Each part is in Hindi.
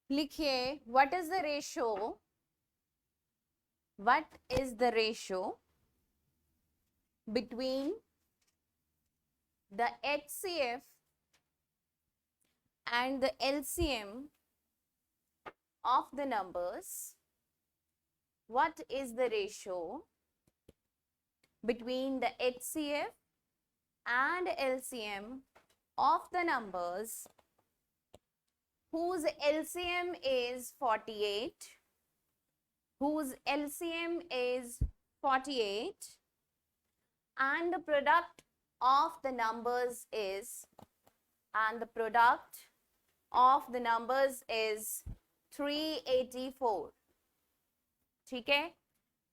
लिखिए what is the ratio, what is the ratio between the HCF and the LCM of the numbers. What is the ratio between the HCF and LCM of the numbers whose LCM is 48, whose LCM is 48, and the product of the numbers is, and the product of the numbers is 384. ठीक है?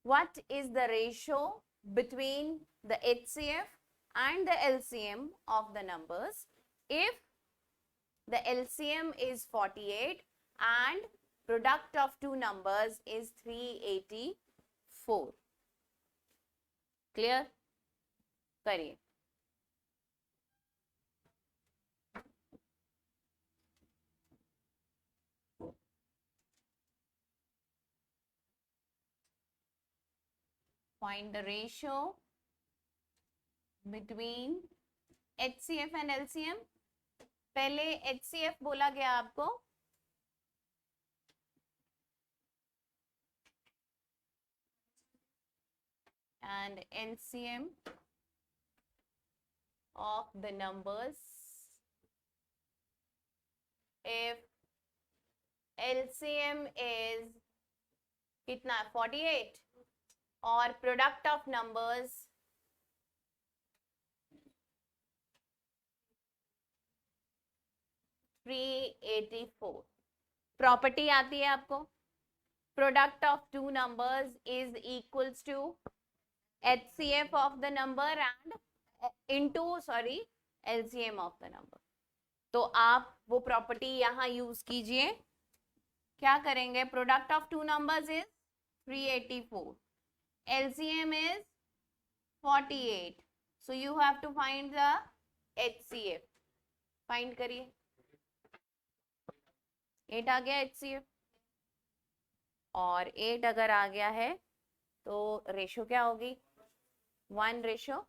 What is the ratio between the HCF and the LCM of the numbers if the LCM is 48 and product of two numbers is 384? Clear? करिए. Find the ratio between HCF and LCM. पहले HCF बोला गया आपको, and LCM of the numbers. If LCM is कितना 48 और product of numbers (384). प्रॉपर्टी आती है आपको, product of two numbers is equals to HCF of the number and into LCM of the number. तो आप वो प्रॉपर्टी यहां यूज कीजिए. क्या करेंगे? Product of two numbers is 384, LCM is 48, so you have to find the HCF. Find करिए. 8 आ गया HCF, और 8 अगर आ गया है तो रेशो क्या होगी? 1 रेशो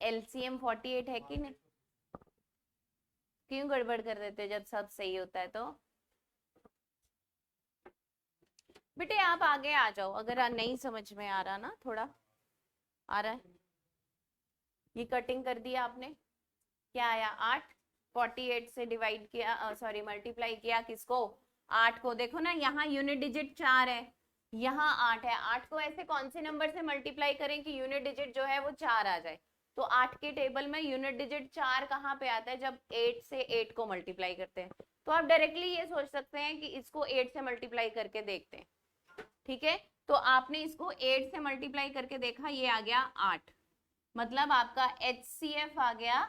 LCM 48 है कि नहीं? क्यों गड़बड़ कर देते जब सब सही होता है? तो बेटे आप आगे आ जाओ अगर नहीं समझ में आ रहा ना. थोड़ा आ रहा है. ये कटिंग कर दिया आपने, क्या आया? 8. 48 से डिवाइड किया, मल्टीप्लाई किया किसको? 8 को. देखो ना यहाँ यूनिट डिजिट 4 है, यहाँ 8 है. 8 को ऐसे कौन से नंबर से मल्टीप्लाई करें कि यूनिट डिजिट जो है वो 4 आ जाए? तो 8 के टेबल में यूनिट डिजिट 4 कहाँ पे आता है? जब 8 से 8 को मल्टीप्लाई करते हैं. तो आप डायरेक्टली ये सोच सकते हैं कि इसको 8 से मल्टीप्लाई करके देखते हैं. ठीक है, तो आपने इसको 8 से मल्टीप्लाई करके देखा, ये आ गया 8. मतलब आपका HCF आ गया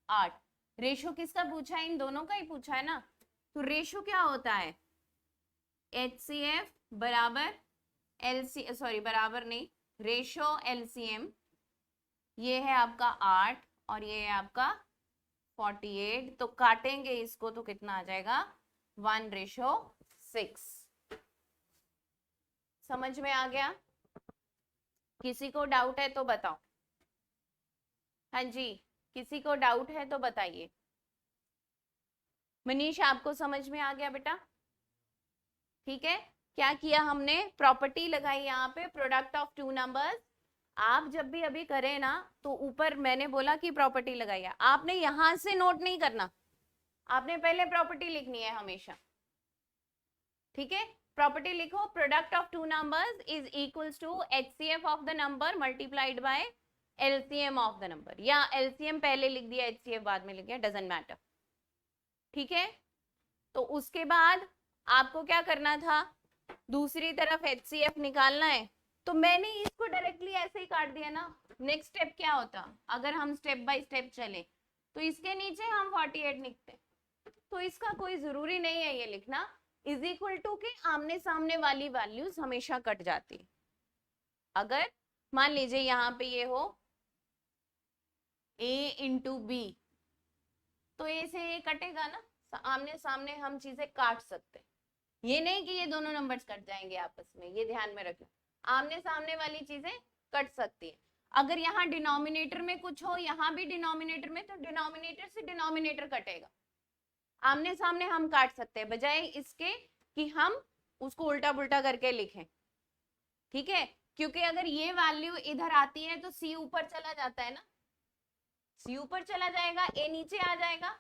8. रेशो किसका पूछा है? इन दोनों का ही पूछा है ना. तो रेशो क्या होता है? HCF बराबर बराबर नहीं, रेशो LCM. ये है आपका 8 और ये है आपका 48. तो काटेंगे इसको तो कितना आ जाएगा? 1:6. समझ में आ गया? किसी को डाउट है तो बताओ. हाँ जी, किसी को डाउट है तो बताइए. मनीष आपको समझ में आ गया बेटा? ठीक है. क्या किया हमने? प्रॉपर्टी लगाई यहाँ पे, प्रोडक्ट ऑफ टू नंबर्स. आप जब भी अभी करें ना तो ऊपर मैंने बोला कि प्रॉपर्टी लगाइए. आपने यहां से नोट नहीं करना, आपने पहले प्रॉपर्टी लिखनी है हमेशा. ठीक है, प्रॉपर्टी लिखो. Product of two numbers is equals to HCF of the number multiplied by LCM of the number, या LCM पहले लिख दिया HCF बाद में लिख दिया, डजंट मैटर. ठीक है, तो उसके बाद आपको क्या करना था? दूसरी तरफ HCF निकालना है. तो मैंने इसको डायरेक्टली ऐसे ही काट दिया ना. नेक्स्ट स्टेप क्या होता? अगर हम स्टेप बाय स्टेप चले तो इसके नीचे हम 48 लिखते. तो इसका कोई जरूरी नहीं है ये लिखना. इज इक्वल टू के आमने सामने वाली वैल्यूज हमेशा कट जाती. अगर मान लीजिए यहाँ पे ये हो A इंटू B, तो A से ये कटेगा ना, आमने सामने हम चीजें काट सकते हैं, ये नहीं कि ये दोनों नंबर्स कट जाएंगे आपस में, ये ध्यान में रखना। आमने सामने वाली चीजें कट सकती है। अगर यहाँ डिनोमिनेटर में कुछ हो, यहाँ भी डिनोमिनेटर में, तो डिनोमिनेटर से डिनोमिनेटर कटेगा। आमने सामने हम काट सकते हैं, बजाय इसके कि हम उसको उल्टा पुल्टा करके लिखें। ठीक है, क्योंकि अगर ये वैल्यू इधर आती है तो सी ऊपर चला जाता है ना, सी ऊपर चला जाएगा, ए नीचे आ जाएगा।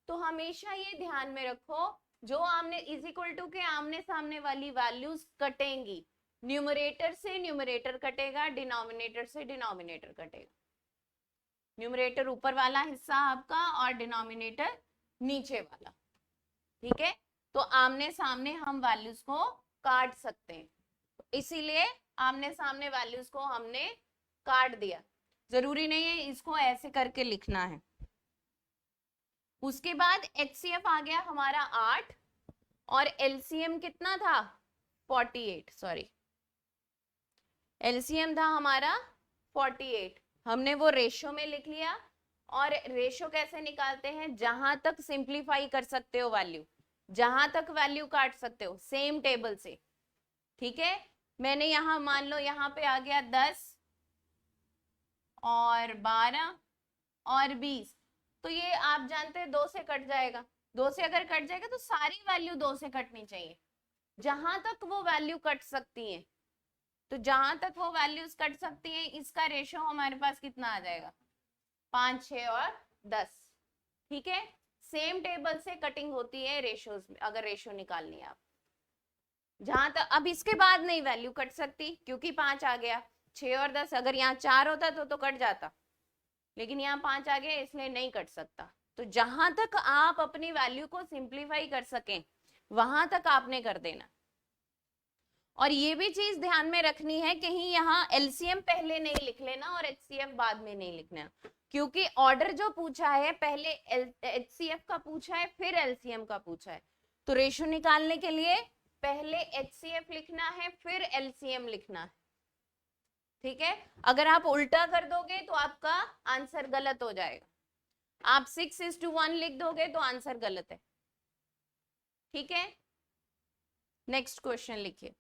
तो हमेशा ये ध्यान में रखो, जो आमने इज इक्वल टू के आमने सामने वाली वैल्यूज कटेंगी, न्यूमरेटर से न्यूमरेटर कटेगा, डिनोमिनेटर से डिनोमिनेटर कटेगा। न्यूमरेटर ऊपर वाला हिस्सा आपका और डिनोमिनेटर नीचे वाला। ठीक है, तो आमने सामने हम वैल्यूज को काट सकते हैं, इसीलिए आमने सामने वैल्यूज को हमने काट दिया। जरूरी नहीं है इसको ऐसे करके लिखना है। उसके बाद HCF आ गया हमारा 8 और LCM कितना था 48, सॉरी LCM था हमारा 48। हमने वो रेशो में लिख लिया। और रेशो कैसे निकालते हैं, जहां तक सिंप्लीफाई कर सकते हो वैल्यू, जहां तक वैल्यू काट सकते हो, सेम टेबल से। ठीक है, मैंने यहां मान लो यहाँ पे आ गया 10 और 12 और 20, तो ये आप जानते हैं 2 से कट जाएगा। 2 से अगर कट जाएगा तो सारी वैल्यू 2 से कटनी चाहिए, जहां तक वो वैल्यू कट सकती है। तो जहां तक वो वैल्यूज कट सकती है, इसका रेशो हमारे पास कितना आ जाएगा 5, 6 और 10। ठीक है, सेम टेबल से कटिंग होती है रेशोज में, अगर रेशो निकालनी है आप। जहां तक अब इसके बाद नहीं वैल्यू कट सकती, क्योंकि 5 आ गया। 6 और 10, अगर यहाँ 4 होता तो कट जाता, लेकिन यहाँ 5 आ गया इसलिए नहीं कट सकता। तो जहां तक आप अपनी वैल्यू को सिंप्लीफाई कर सकें वहां तक आपने कर देना। और ये भी चीज ध्यान में रखनी है, कहीं यहाँ LCM पहले नहीं लिख लेना और HCF बाद में नहीं लिखना, क्योंकि ऑर्डर जो पूछा है पहले HCF का पूछा है फिर LCM का पूछा है। तो रेशो निकालने के लिए पहले HCF लिखना है फिर LCM लिखना है। ठीक है, अगर आप उल्टा कर दोगे तो आपका आंसर गलत हो जाएगा। आप 6:1 लिख दोगे तो आंसर गलत है। ठीक है, नेक्स्ट क्वेश्चन लिखिए।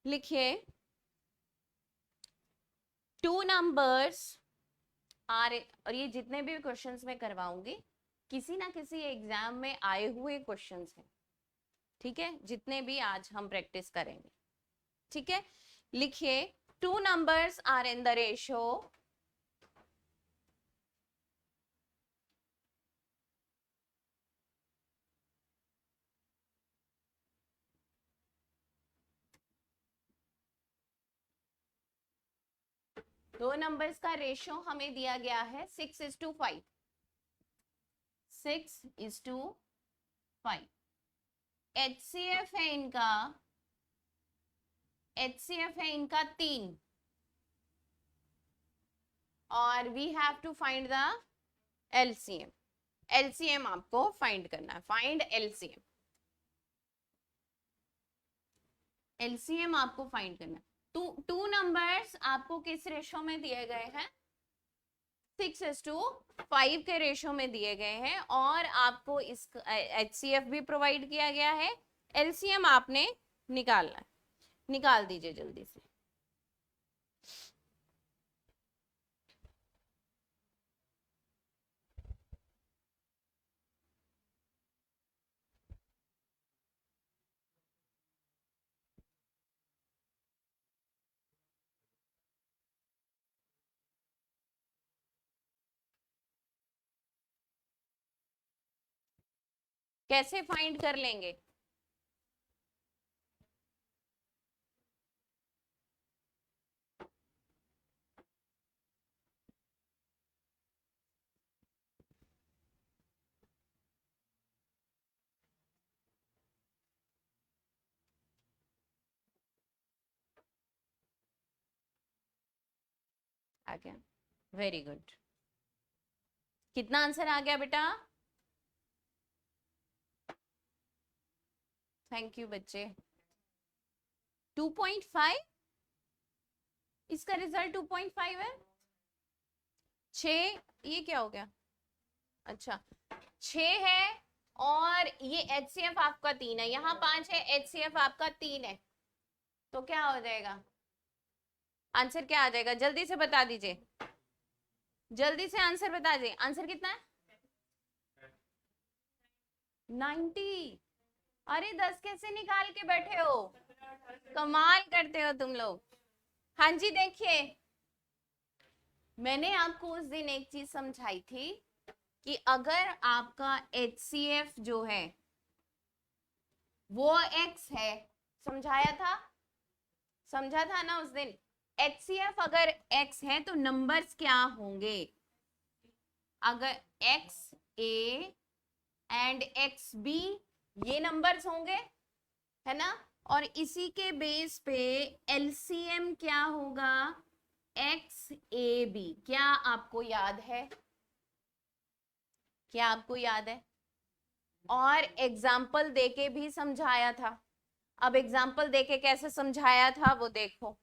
लिखिए 2 नंबर्स आर, और ये जितने भी क्वेश्चंस मैं करवाऊंगी किसी ना किसी एग्जाम में आए हुए क्वेश्चंस हैं। ठीक है, जितने भी आज हम प्रैक्टिस करेंगे। ठीक है, लिखिए 2 numbers are in the ratio दो नंबर्स का रेशो हमें दिया गया है 6:5, 6:5। HCF है इनका, HCF है इनका 3, और we have to find the LCM। LCM आपको फाइंड करना है, फाइंड LCM। LCM आपको फाइंड करना है। टू नंबर्स आपको किस रेशो में दिए गए हैं 6:5 के रेशो में दिए गए हैं, और आपको इस HCF भी प्रोवाइड किया गया है। LCM आपने निकालना है, निकाल दीजिए जल्दी से। कैसे फाइंड कर लेंगे, आ गया, वेरी गुड। कितना आंसर आ गया बेटा, थैंक यू बच्चे। 2.5, इसका रिजल्ट 2.5 है। 6, ये क्या हो गया, अच्छा 6 है और ये HCF आपका 3 है, यहाँ 5 है, HCF आपका 3 है, तो क्या हो जाएगा, आंसर क्या आ जाएगा, जल्दी से बता दीजिए, जल्दी से आंसर बता दीजिए, आंसर कितना है 90। अरे 10 कैसे निकाल के बैठे हो, कमाल करते हो तुम लोग। हाँ जी देखिए, मैंने आपको उस दिन एक चीज समझाई थी कि अगर आपका HCF जो है वो x है, समझाया था, समझा था ना उस दिन, HCF अगर x है तो नंबर्स क्या होंगे, अगर XA एंड XB ये नंबर्स होंगे, है ना, और इसी के बेस पे LCM क्या होगा, XAB। क्या आपको याद है, क्या आपको याद है, और एग्जाम्पल देके भी समझाया था। अब एग्जाम्पल देके कैसे समझाया था वो देखो,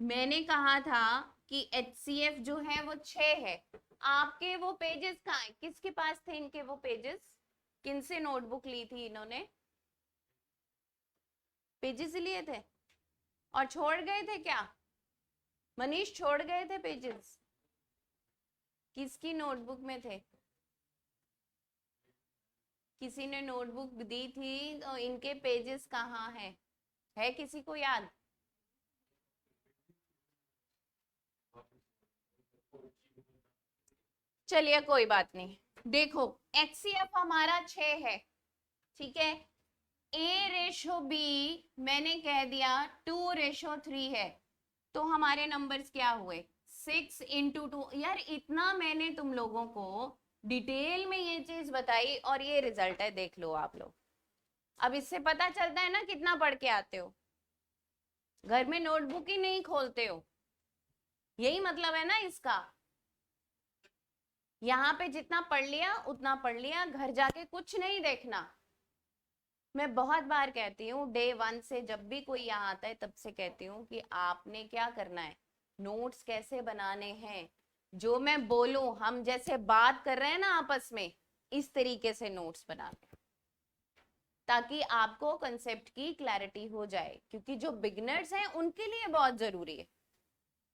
मैंने कहा था कि HCF जो है वो 6 है, आपके वो पेजेस कहाँ है, किसके पास थे इनके वो पेजेस, किनसे नोटबुक ली थी इन्होंने, पेजेस लिए थे और छोड़ गए थे क्या, मनीष छोड़ गए थे पेजेस, किसकी नोटबुक में थे, किसी ने नोटबुक दी थी, तो इनके पेजेस कहाँ है किसी को याद, चलिए कोई बात नहीं, देखो HCF हमारा 6 है, ठीक है, A/B मैंने कह दिया 2/3 है, तो हमारे नंबर्स क्या हुए 6 × 2। यार इतना मैंने तुम लोगों को डिटेल में ये चीज बताई और ये रिजल्ट है, देख लो आप लोग। अब इससे पता चलता है ना कितना पढ़ के आते हो, घर में नोटबुक ही नहीं खोलते हो, यही मतलब है ना इसका। यहाँ पे जितना पढ़ लिया उतना पढ़ लिया, घर जाके कुछ नहीं देखना। मैं बहुत बार कहती हूँ, डे 1 से जब भी कोई यहाँ आता है तब से कहती हूँ कि आपने क्या करना है, नोट्स कैसे बनाने हैं, जो मैं बोलूं, हम जैसे बात कर रहे हैं ना आपस में, इस तरीके से नोट्स बनाने, ताकि आपको कंसेप्ट की क्लैरिटी हो जाए, क्योंकि जो बिगिनर्स हैं उनके लिए बहुत जरूरी है।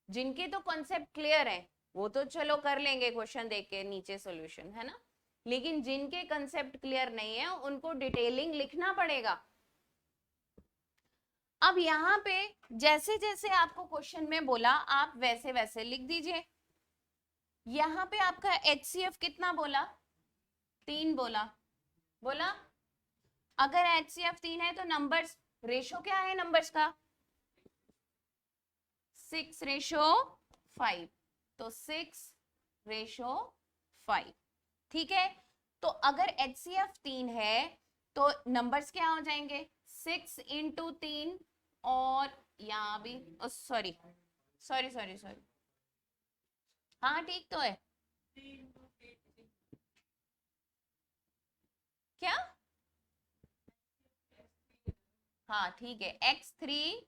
जिनके तो कॉन्सेप्ट क्लियर है वो तो चलो कर लेंगे क्वेश्चन देख के नीचे सॉल्यूशन, है ना, लेकिन जिनके कंसेप्ट क्लियर नहीं है उनको डिटेलिंग लिखना पड़ेगा। अब यहाँ पे जैसे जैसे आपको क्वेश्चन में बोला आप वैसे वैसे लिख दीजिए। यहाँ पे आपका HCF कितना बोला, 3 बोला, बोला अगर HCF 3 है तो नंबर्स रेशो क्या है नंबर्स का, 6/5, तो 6/5, ठीक है। तो अगर HCF 3 है तो नंबर्स क्या हो जाएंगे 6 × 3, और यहाँ भी सॉरी सॉरी सॉरी सॉरी, हाँ ठीक तो है, क्या, हाँ ठीक है, X3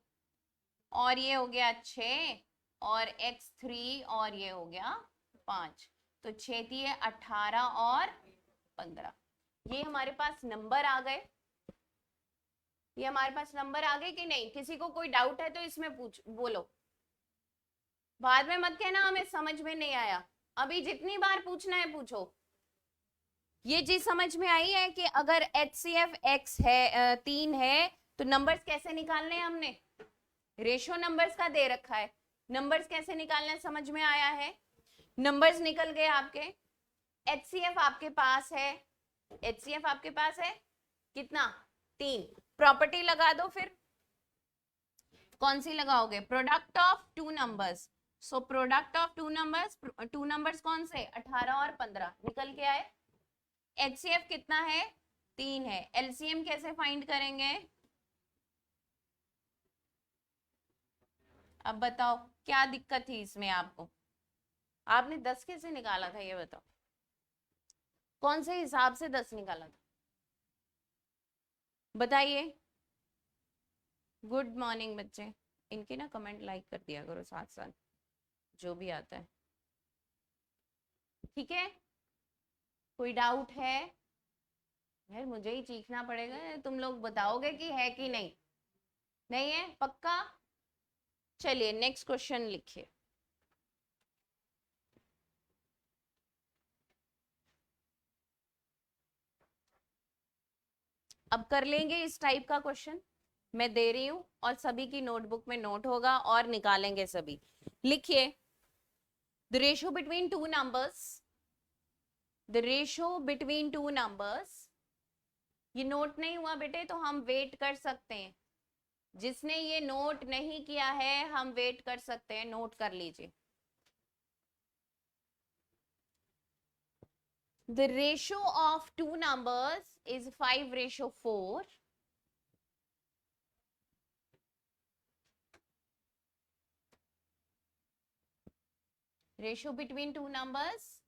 और ये हो गया 6 और X3 और ये हो गया 5, तो 6 दिए 18 और 15, ये हमारे पास नंबर आ गए। ये हमारे पास नंबर आ गए कि नहीं, किसी को कोई डाउट है तो इसमें पूछ बोलो, बाद में मत कहना हमें समझ में नहीं आया, अभी जितनी बार पूछना है पूछो। ये चीज समझ में आई है कि अगर HCF X है 3 है तो नंबर्स कैसे निकालने हैं, हमने रेशो नंबर्स का दे रखा है, नंबर्स कैसे निकालना है समझ में आया है। नंबर्स निकल गए आपके, HCF आपके पास है, HCF आपके पास है कितना 3, प्रॉपर्टी लगा दो, फिर कौन सी लगाओगे, product of 2 numbers, so product of 2 numbers, 2 numbers कौन से 18 और 15 निकल के आए। HCF कितना है 3 है, LCM कैसे फाइंड करेंगे, अब बताओ क्या दिक्कत थी इसमें आपको, आपने 10 कैसे निकाला था ये बताओ, कौन से हिसाब से 10 निकाला था बताइए। गुड मॉर्निंग बच्चे, इनके ना कमेंट लाइक कर दिया करो साथ साथ, जो भी आता है। ठीक है, कोई डाउट है? यार मुझे ही चीखना पड़ेगा, तुम लोग बताओगे कि है कि नहीं? नहीं है पक्का? चलिए नेक्स्ट क्वेश्चन लिखिए। अब कर लेंगे इस टाइप का क्वेश्चन, मैं दे रही हूं और सभी की नोटबुक में नोट होगा और निकालेंगे सभी। लिखिए, the ratio between two numbers, the ratio between two numbers. ये नोट नहीं हुआ बेटे तो हम वेट कर सकते हैं, जिसने ये नोट नहीं किया है हम वेट कर सकते हैं, नोट कर लीजिए। The ratio of two numbers is 5:4. Ratio between two numbers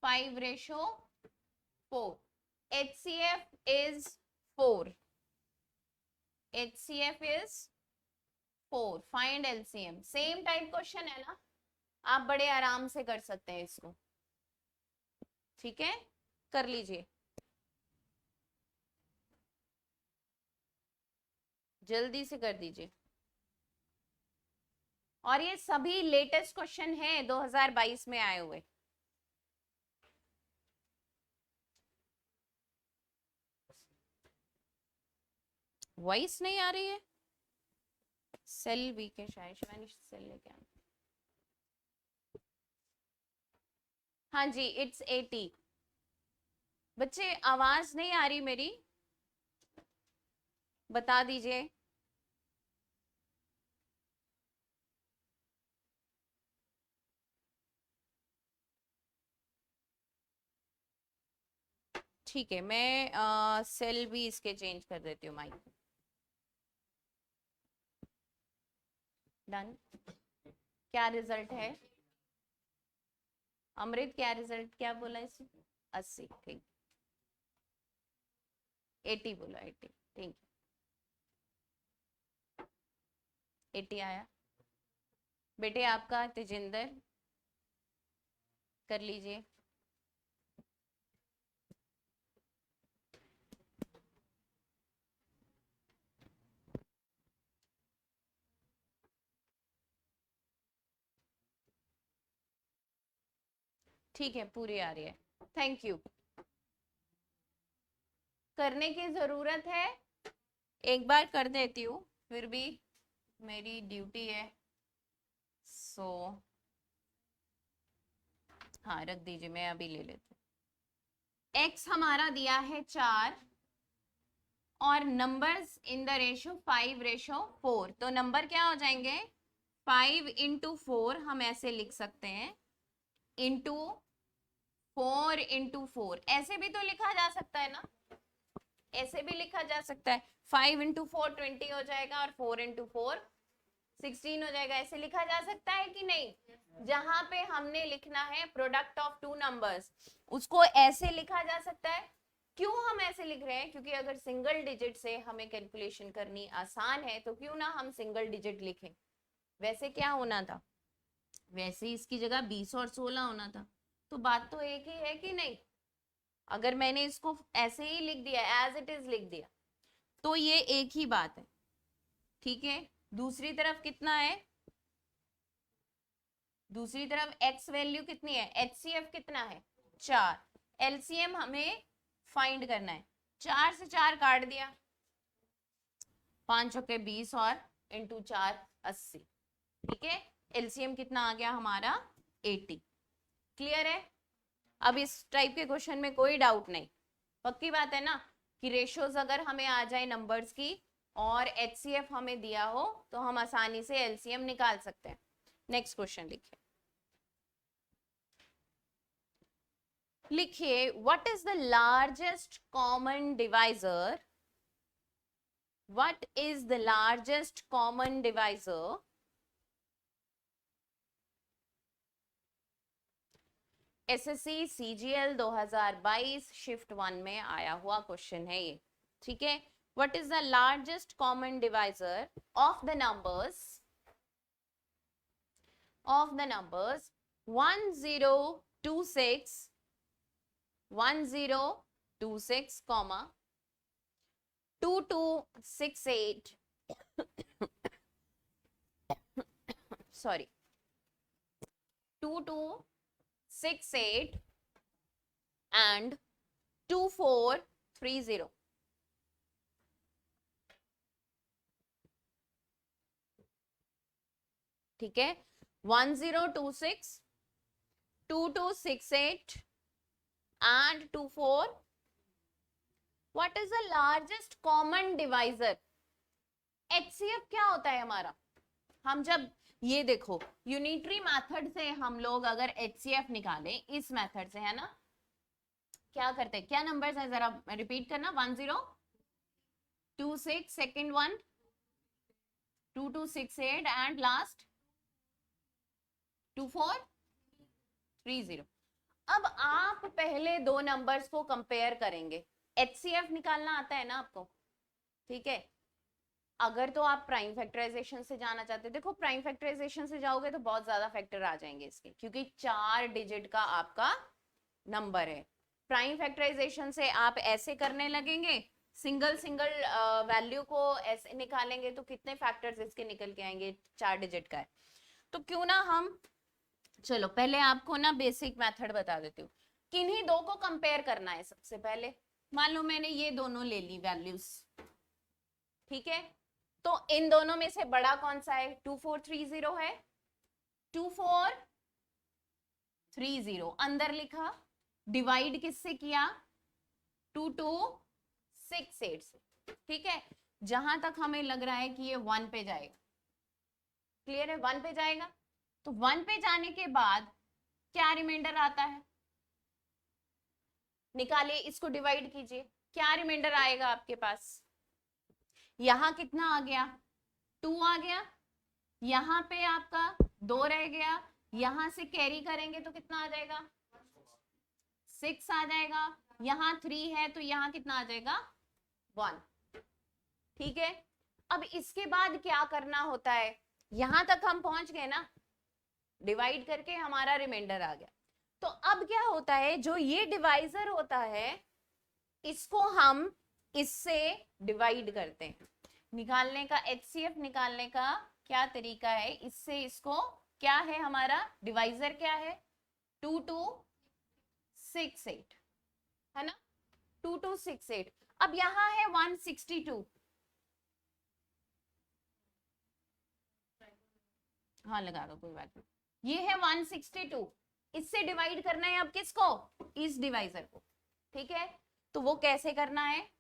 5:4. HCF is 4. HCF is 4. Find LCM. Same type question है ना, आप बड़े आराम से कर सकते हैं इसको। ठीक है, कर लीजिए, जल्दी से कर दीजिए। और ये सभी लेटेस्ट क्वेश्चन हैं 2022 में आए हुए। वॉइस नहीं आ रही है, सेल वीक है शायद, शिवानी सेल लेके आना। हाँ जी, इट्स 80। बच्चे आवाज नहीं आ रही मेरी, बता दीजिए। ठीक है, मैं सेल भी इसके चेंज कर देती हूँ माइक। डन। क्या रिजल्ट है अमृत, क्या रिजल्ट, क्या बोला इसने? 80, ठीक। 80 बोला, 80, ठीक। 80 आया बेटे आपका। तेजिंदर कर लीजिए। ठीक है, पूरी आ रही है, थैंक यू। करने की जरूरत है, एक बार कर देती हूँ, फिर भी मेरी ड्यूटी है। सो हाँ रख दीजिए, मैं अभी ले लेती हूँ। x हमारा दिया है 4 और नंबर्स इन द रेशो 5:4, तो नंबर क्या हो जाएंगे? 5 × 4 हम ऐसे लिख सकते हैं, इंटू 4 × 4, ऐसे भी तो लिखा जा सकता है ना, ऐसे भी लिखा जा सकता है। 5 × 4 20 हो जाएगा और 4 × 4 16 हो जाएगा, ऐसे लिखा जा सकता है कि नहीं? जहां पे हमने लिखना है प्रोडक्ट ऑफ टू नंबर्स, उसको ऐसे लिखा जा सकता है। क्यों हम ऐसे लिख रहे हैं? क्योंकि अगर सिंगल डिजिट से हमें कैलकुलेशन करनी आसान है तो क्यों ना हम सिंगल डिजिट लिखें। वैसे क्या होना था, वैसे इसकी जगह 20 और 16 होना था, तो बात तो एक ही है कि नहीं? अगर मैंने इसको ऐसे ही लिख दिया, एज इट इज लिख दिया, तो ये एक ही बात है। ठीक है, दूसरी तरफ कितना है? दूसरी तरफ x वैल्यू कितनी है? HCF कितना है? 4। LCM हमें फाइंड करना है। 4 से 4 काट दिया, 5 चौके 20 और इंटू 4 80। ठीक है, LCM कितना आ गया हमारा? 80। क्लियर है? अब इस टाइप के क्वेश्चन में कोई डाउट नहीं, पक्की बात है ना कि रेशियोज अगर हमें आ जाए नंबर्स की और HCF हमें दिया हो तो हम आसानी से LCM निकाल सकते हैं। नेक्स्ट क्वेश्चन लिखिए। लिखिए, what is the largest common divisor? What is the largest common divisor SSC CGL 2022 shift 1 में आया हुआ क्वेश्चन है ये। ठीक है, what is the largest common divisor of the numbers 10 26 comma 2268 sorry 2268 and 2430. ठीक है, 1026 2268 and 24. What is the largest common divisor? HCF क्या होता है हमारा? हम जब ये देखो यूनिटरी मेथड से हम लोग अगर HCF निकालें इस मेथड से, है ना, क्या करते हैं, क्या नंबर्स है जरा रिपीट करना, 1026, सेकंड वन 2268 एंड लास्ट 2430. अब आप पहले दो नंबर्स को कंपेयर करेंगे. HCF निकालना आता है ना आपको, ठीक है. अगर तो आप प्राइम फैक्टराइजेशन से जाना चाहते हैं, देखो प्राइम फैक्टराइजेशन से जाओगे तो बहुत ज्यादा फैक्टर आ जाएंगे इसके, क्योंकि 4 डिजिट का आपका नंबर है. प्राइम फैक्टराइजेशन से आप ऐसे करने लगेंगे, सिंगल सिंगल वैल्यू को ऐसे निकालेंगे तो कितने फैक्टर्स इसके निकल के आएंगे, 4 डिजिट का है. तो क्यों ना हम, चलो पहले आपको ना बेसिक मेथड बता देती हूँ. किन्हीं दो को कंपेयर करना है. सबसे पहले मान लो मैंने ये दोनों ले ली वैल्यूज, ठीक है. तो इन दोनों में से बड़ा कौन सा है, 2430 है. 2430 अंदर लिखा, डिवाइड किससे किया, 2268 से, ठीक है. जहां तक हमें लग रहा है कि ये 1 पे जाएगा, क्लियर है, 1 पे जाएगा. तो 1 पे जाने के बाद क्या रिमाइंडर आता है, निकालिए, इसको डिवाइड कीजिए, क्या रिमाइंडर आएगा आपके पास. यहां कितना आ गया, 2 आ गया, यहां पे आपका 2 रह गया, यहां से कैरी करेंगे तो कितना आ जाएगा, 6 आ जाएगा, यहां 3 है तो यहां कितना आ जाएगा, 1. ठीक है. अब इसके बाद क्या करना होता है, यहां तक हम पहुंच गए ना, डिवाइड करके हमारा रिमाइंडर आ गया. तो अब क्या होता है, जो ये डिवाइजर होता है इसको हम इससे डिवाइड करते हैं. निकालने का, HCF निकालने का क्या तरीका है, इससे इसको, क्या है हमारा डिवाइजर, क्या है 2268, है ना, 2268. अब यहां है 162, हाँ लगा दो कोई बात नहीं. ये है 162, इससे डिवाइड करना है अब किसको, इस डिवाइजर को, ठीक है. तो वो कैसे करना है,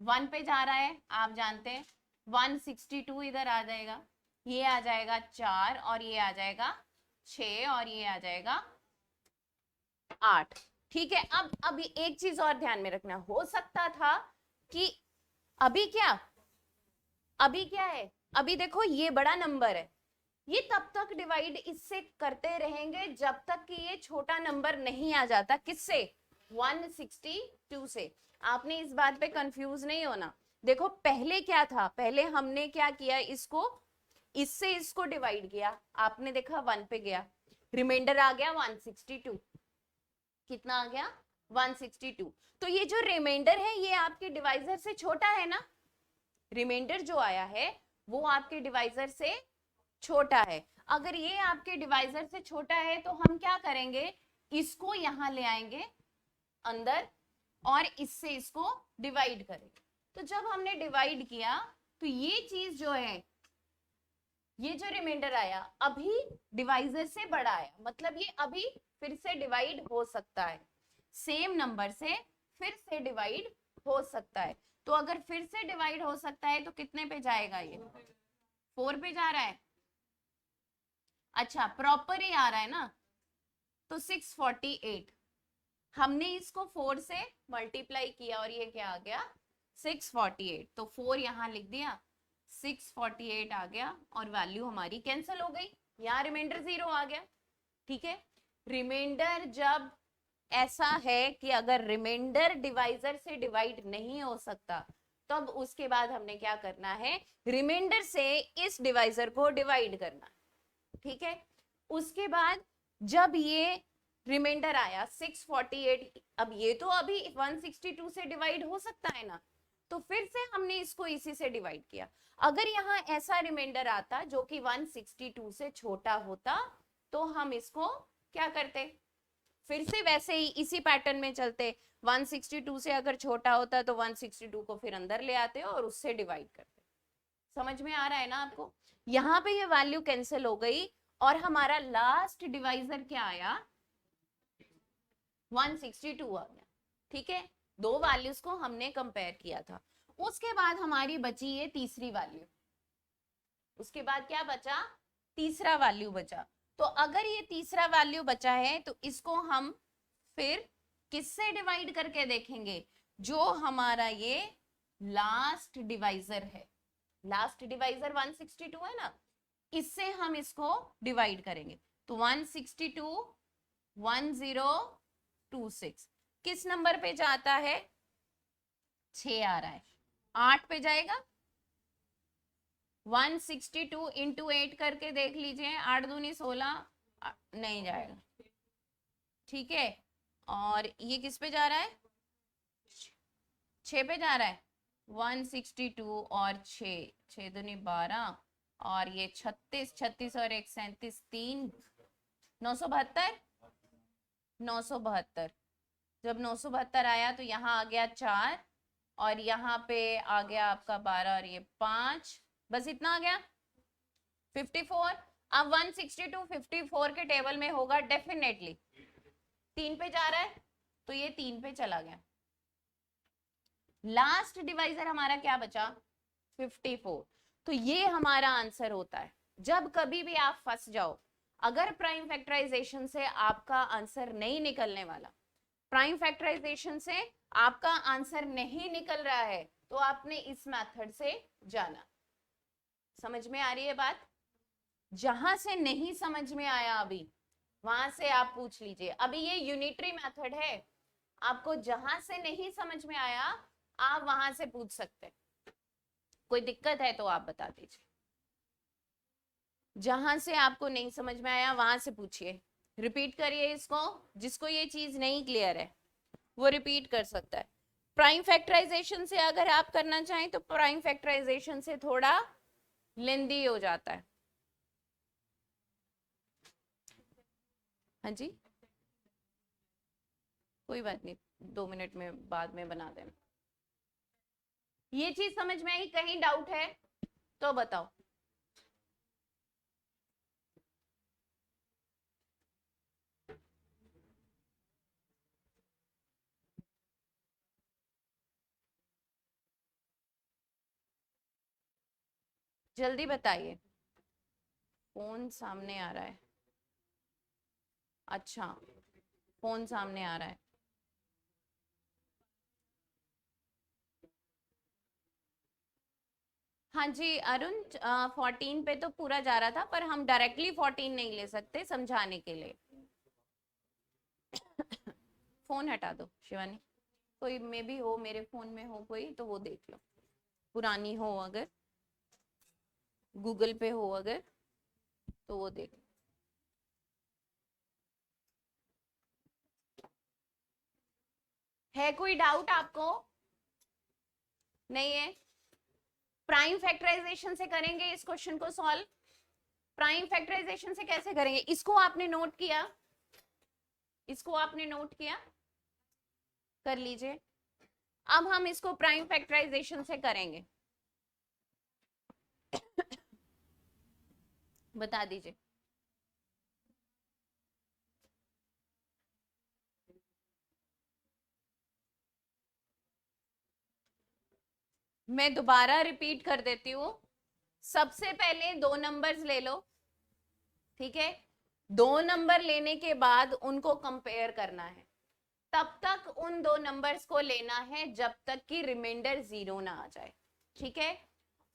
1 पे जा रहा है, आप जानते हैं 162 इधर आ जाएगा, ये आ जाएगा 4 और ये आ जाएगा 6 और ये आ जाएगा 8. ठीक है. अब एक चीज और ध्यान में रखना, हो सकता था कि अभी क्या है, अभी देखो ये बड़ा नंबर है, ये तब तक डिवाइड इससे करते रहेंगे जब तक कि ये छोटा नंबर नहीं आ जाता, किससे, 162 से. आपने इस बात पे कंफ्यूज नहीं होना. देखो पहले क्या था, पहले हमने क्या किया, इससे इसको डिवाइड किया, आपने देखा 1 पे गया, रिमाइंडर आ गया 162, कितना आ गया 162. तो ये जो रिमाइंडर है ये आपके डिवाइजर से छोटा है ना, रिमाइंडर जो आया है वो आपके डिवाइजर से छोटा है. अगर ये आपके डिवाइजर से छोटा है तो हम क्या करेंगे, इसको यहां ले आएंगे अंदर और इससे इसको डिवाइड करेंगे. तो जब हमने डिवाइड किया तो ये चीज जो है, ये जो रिमाइंडर आया अभी डिवाइजर से बड़ा आया, मतलब ये अभी फिर से डिवाइड हो सकता है, सेम नंबर से फिर से डिवाइड हो सकता है. तो अगर फिर से डिवाइड हो सकता है तो कितने पे जाएगा, ये 4 पे जा रहा है. अच्छा प्रॉपर ही आ रहा है ना, तो 648, हमने इसको 4 से मल्टीप्लाई किया और ये क्या आ गया 648. तो 4 यहां लिख दिया, 648 आ गया और वैल्यू हमारी कैंसिल हो गई, यहाँ रिमाइंडर 0 आ गया. ठीक है. रिमाइंडर जब ऐसा है कि अगर रिमाइंडर डिवाइजर से डिवाइड नहीं हो सकता तब उसके बाद हमने क्या करना है, रिमाइंडर से इस डिवाइजर को डिवाइड करना. ठीक है. उसके बाद जब ये रिमाइंडर आया 648। अब ये तो अभी 162 से डिवाइड हो सकता है ना, तो फिर से हमने इसको इसी से डिवाइड किया। अगर यहाँ ऐसा रिमाइंडर आता जो कि 162 से छोटा होता तो हम इसको क्या करते, फिर से वैसे ही इसी पैटर्न में चलते। 162 से अगर छोटा होता तो 162 को फिर अंदर ले आते और उससे डिवाइड करते। समझ में आ रहा है ना आपको? यहाँ पे ये वैल्यू कैंसिल हो गई और हमारा लास्ट डिवाइजर क्या आया, 162 आ गया। ठीक है, दो वैल्यूज को हमने कंपेयर किया था। उसके बाद हमारी बची ये तीसरी वैल्यू। उसके बाद क्या बचा, तीसरा वैल्यू बचा। तो अगर ये तीसरा वैल्यू बचा है तो इसको हम फिर किससे डिवाइड करके देखेंगे, जो हमारा ये लास्ट डिवाइजर है। लास्ट डिवाइजर 162 है ना, इससे हम इसको डिवाइड करेंगे। तो 162 1026 किस नंबर पे जाता है, 6 आ रहा है, 8 पे जाएगा। 162 इंटू 8 करके देख लीजिए, 8 दूनी 16, नहीं जाएगा। ठीक है, और ये किस पे जा रहा है, 6 पे जा रहा है। 162 और 6, 6 दूनी 12 और ये 36, 36 और 1 37, 3 972, 972। जब 972 आया तो यहाँ आ गया 4 और यहाँ पे आ गया आपका 12 और ये 5, बस इतना आ गया 54। अब 162 54 के टेबल में होगा डेफिनेटली, 3 पे जा रहा है तो ये 3 पे चला गया। लास्ट डिवाइजर हमारा क्या बचा, 54। तो ये हमारा आंसर होता है। जब कभी भी आप फंस जाओ, अगर प्राइम फैक्टराइजेशन से आपका आंसर नहीं निकलने वाला, प्राइम फैक्टराइजेशन से आपका आंसर नहीं निकल रहा है, तो आपने इस मेथड से जाना। समझ में आ रही है बात? जहां से नहीं समझ में आया अभी, वहां से आप पूछ लीजिए। अभी ये यूनिटरी मेथड है, आपको जहां से नहीं समझ में आया आप वहां से पूछ सकते। कोई दिक्कत है तो आप बता दीजिए। जहां से आपको नहीं समझ में आया वहां से पूछिए, रिपीट करिए इसको। जिसको ये चीज नहीं क्लियर है वो रिपीट कर सकता है। प्राइम फैक्टराइजेशन से अगर आप करना चाहें तो प्राइम फैक्टराइजेशन से थोड़ा लेंदी हो जाता है। हाँ जी, कोई बात नहीं, 2 मिनट में बाद में बना देना। ये चीज समझ में आई? कहीं डाउट है तो बताओ। जल्दी बताइए। फोन सामने आ रहा है, अच्छा फोन सामने आ रहा है। हाँ जी अरुण, 14 पे तो पूरा जा रहा था, पर हम डायरेक्टली 14 नहीं ले सकते समझाने के लिए। फोन हटा दो शिवानी, कोई मे भी हो, मेरे फोन में हो कोई तो वो देख लो, पुरानी हो अगर, गूगल पे हो अगर तो वो देख लो। है कोई डाउट आपको? नहीं है? प्राइम फैक्टराइजेशन से करेंगे इस क्वेश्चन को सॉल्व। प्राइम फैक्टराइजेशन से कैसे करेंगे, इसको आपने नोट किया, इसको आपने नोट किया, कर लीजिए। अब हम इसको प्राइम फैक्टराइजेशन से करेंगे। बता दीजिए। मैं दोबारा रिपीट कर देती हूँ। सबसे पहले 2 नंबर्स ले लो, ठीक है? 2 नंबर लेने के बाद उनको कंपेयर करना है। तब तक उन 2 नंबर्स को लेना है जब तक कि रिमाइंडर 0 ना आ जाए, ठीक है?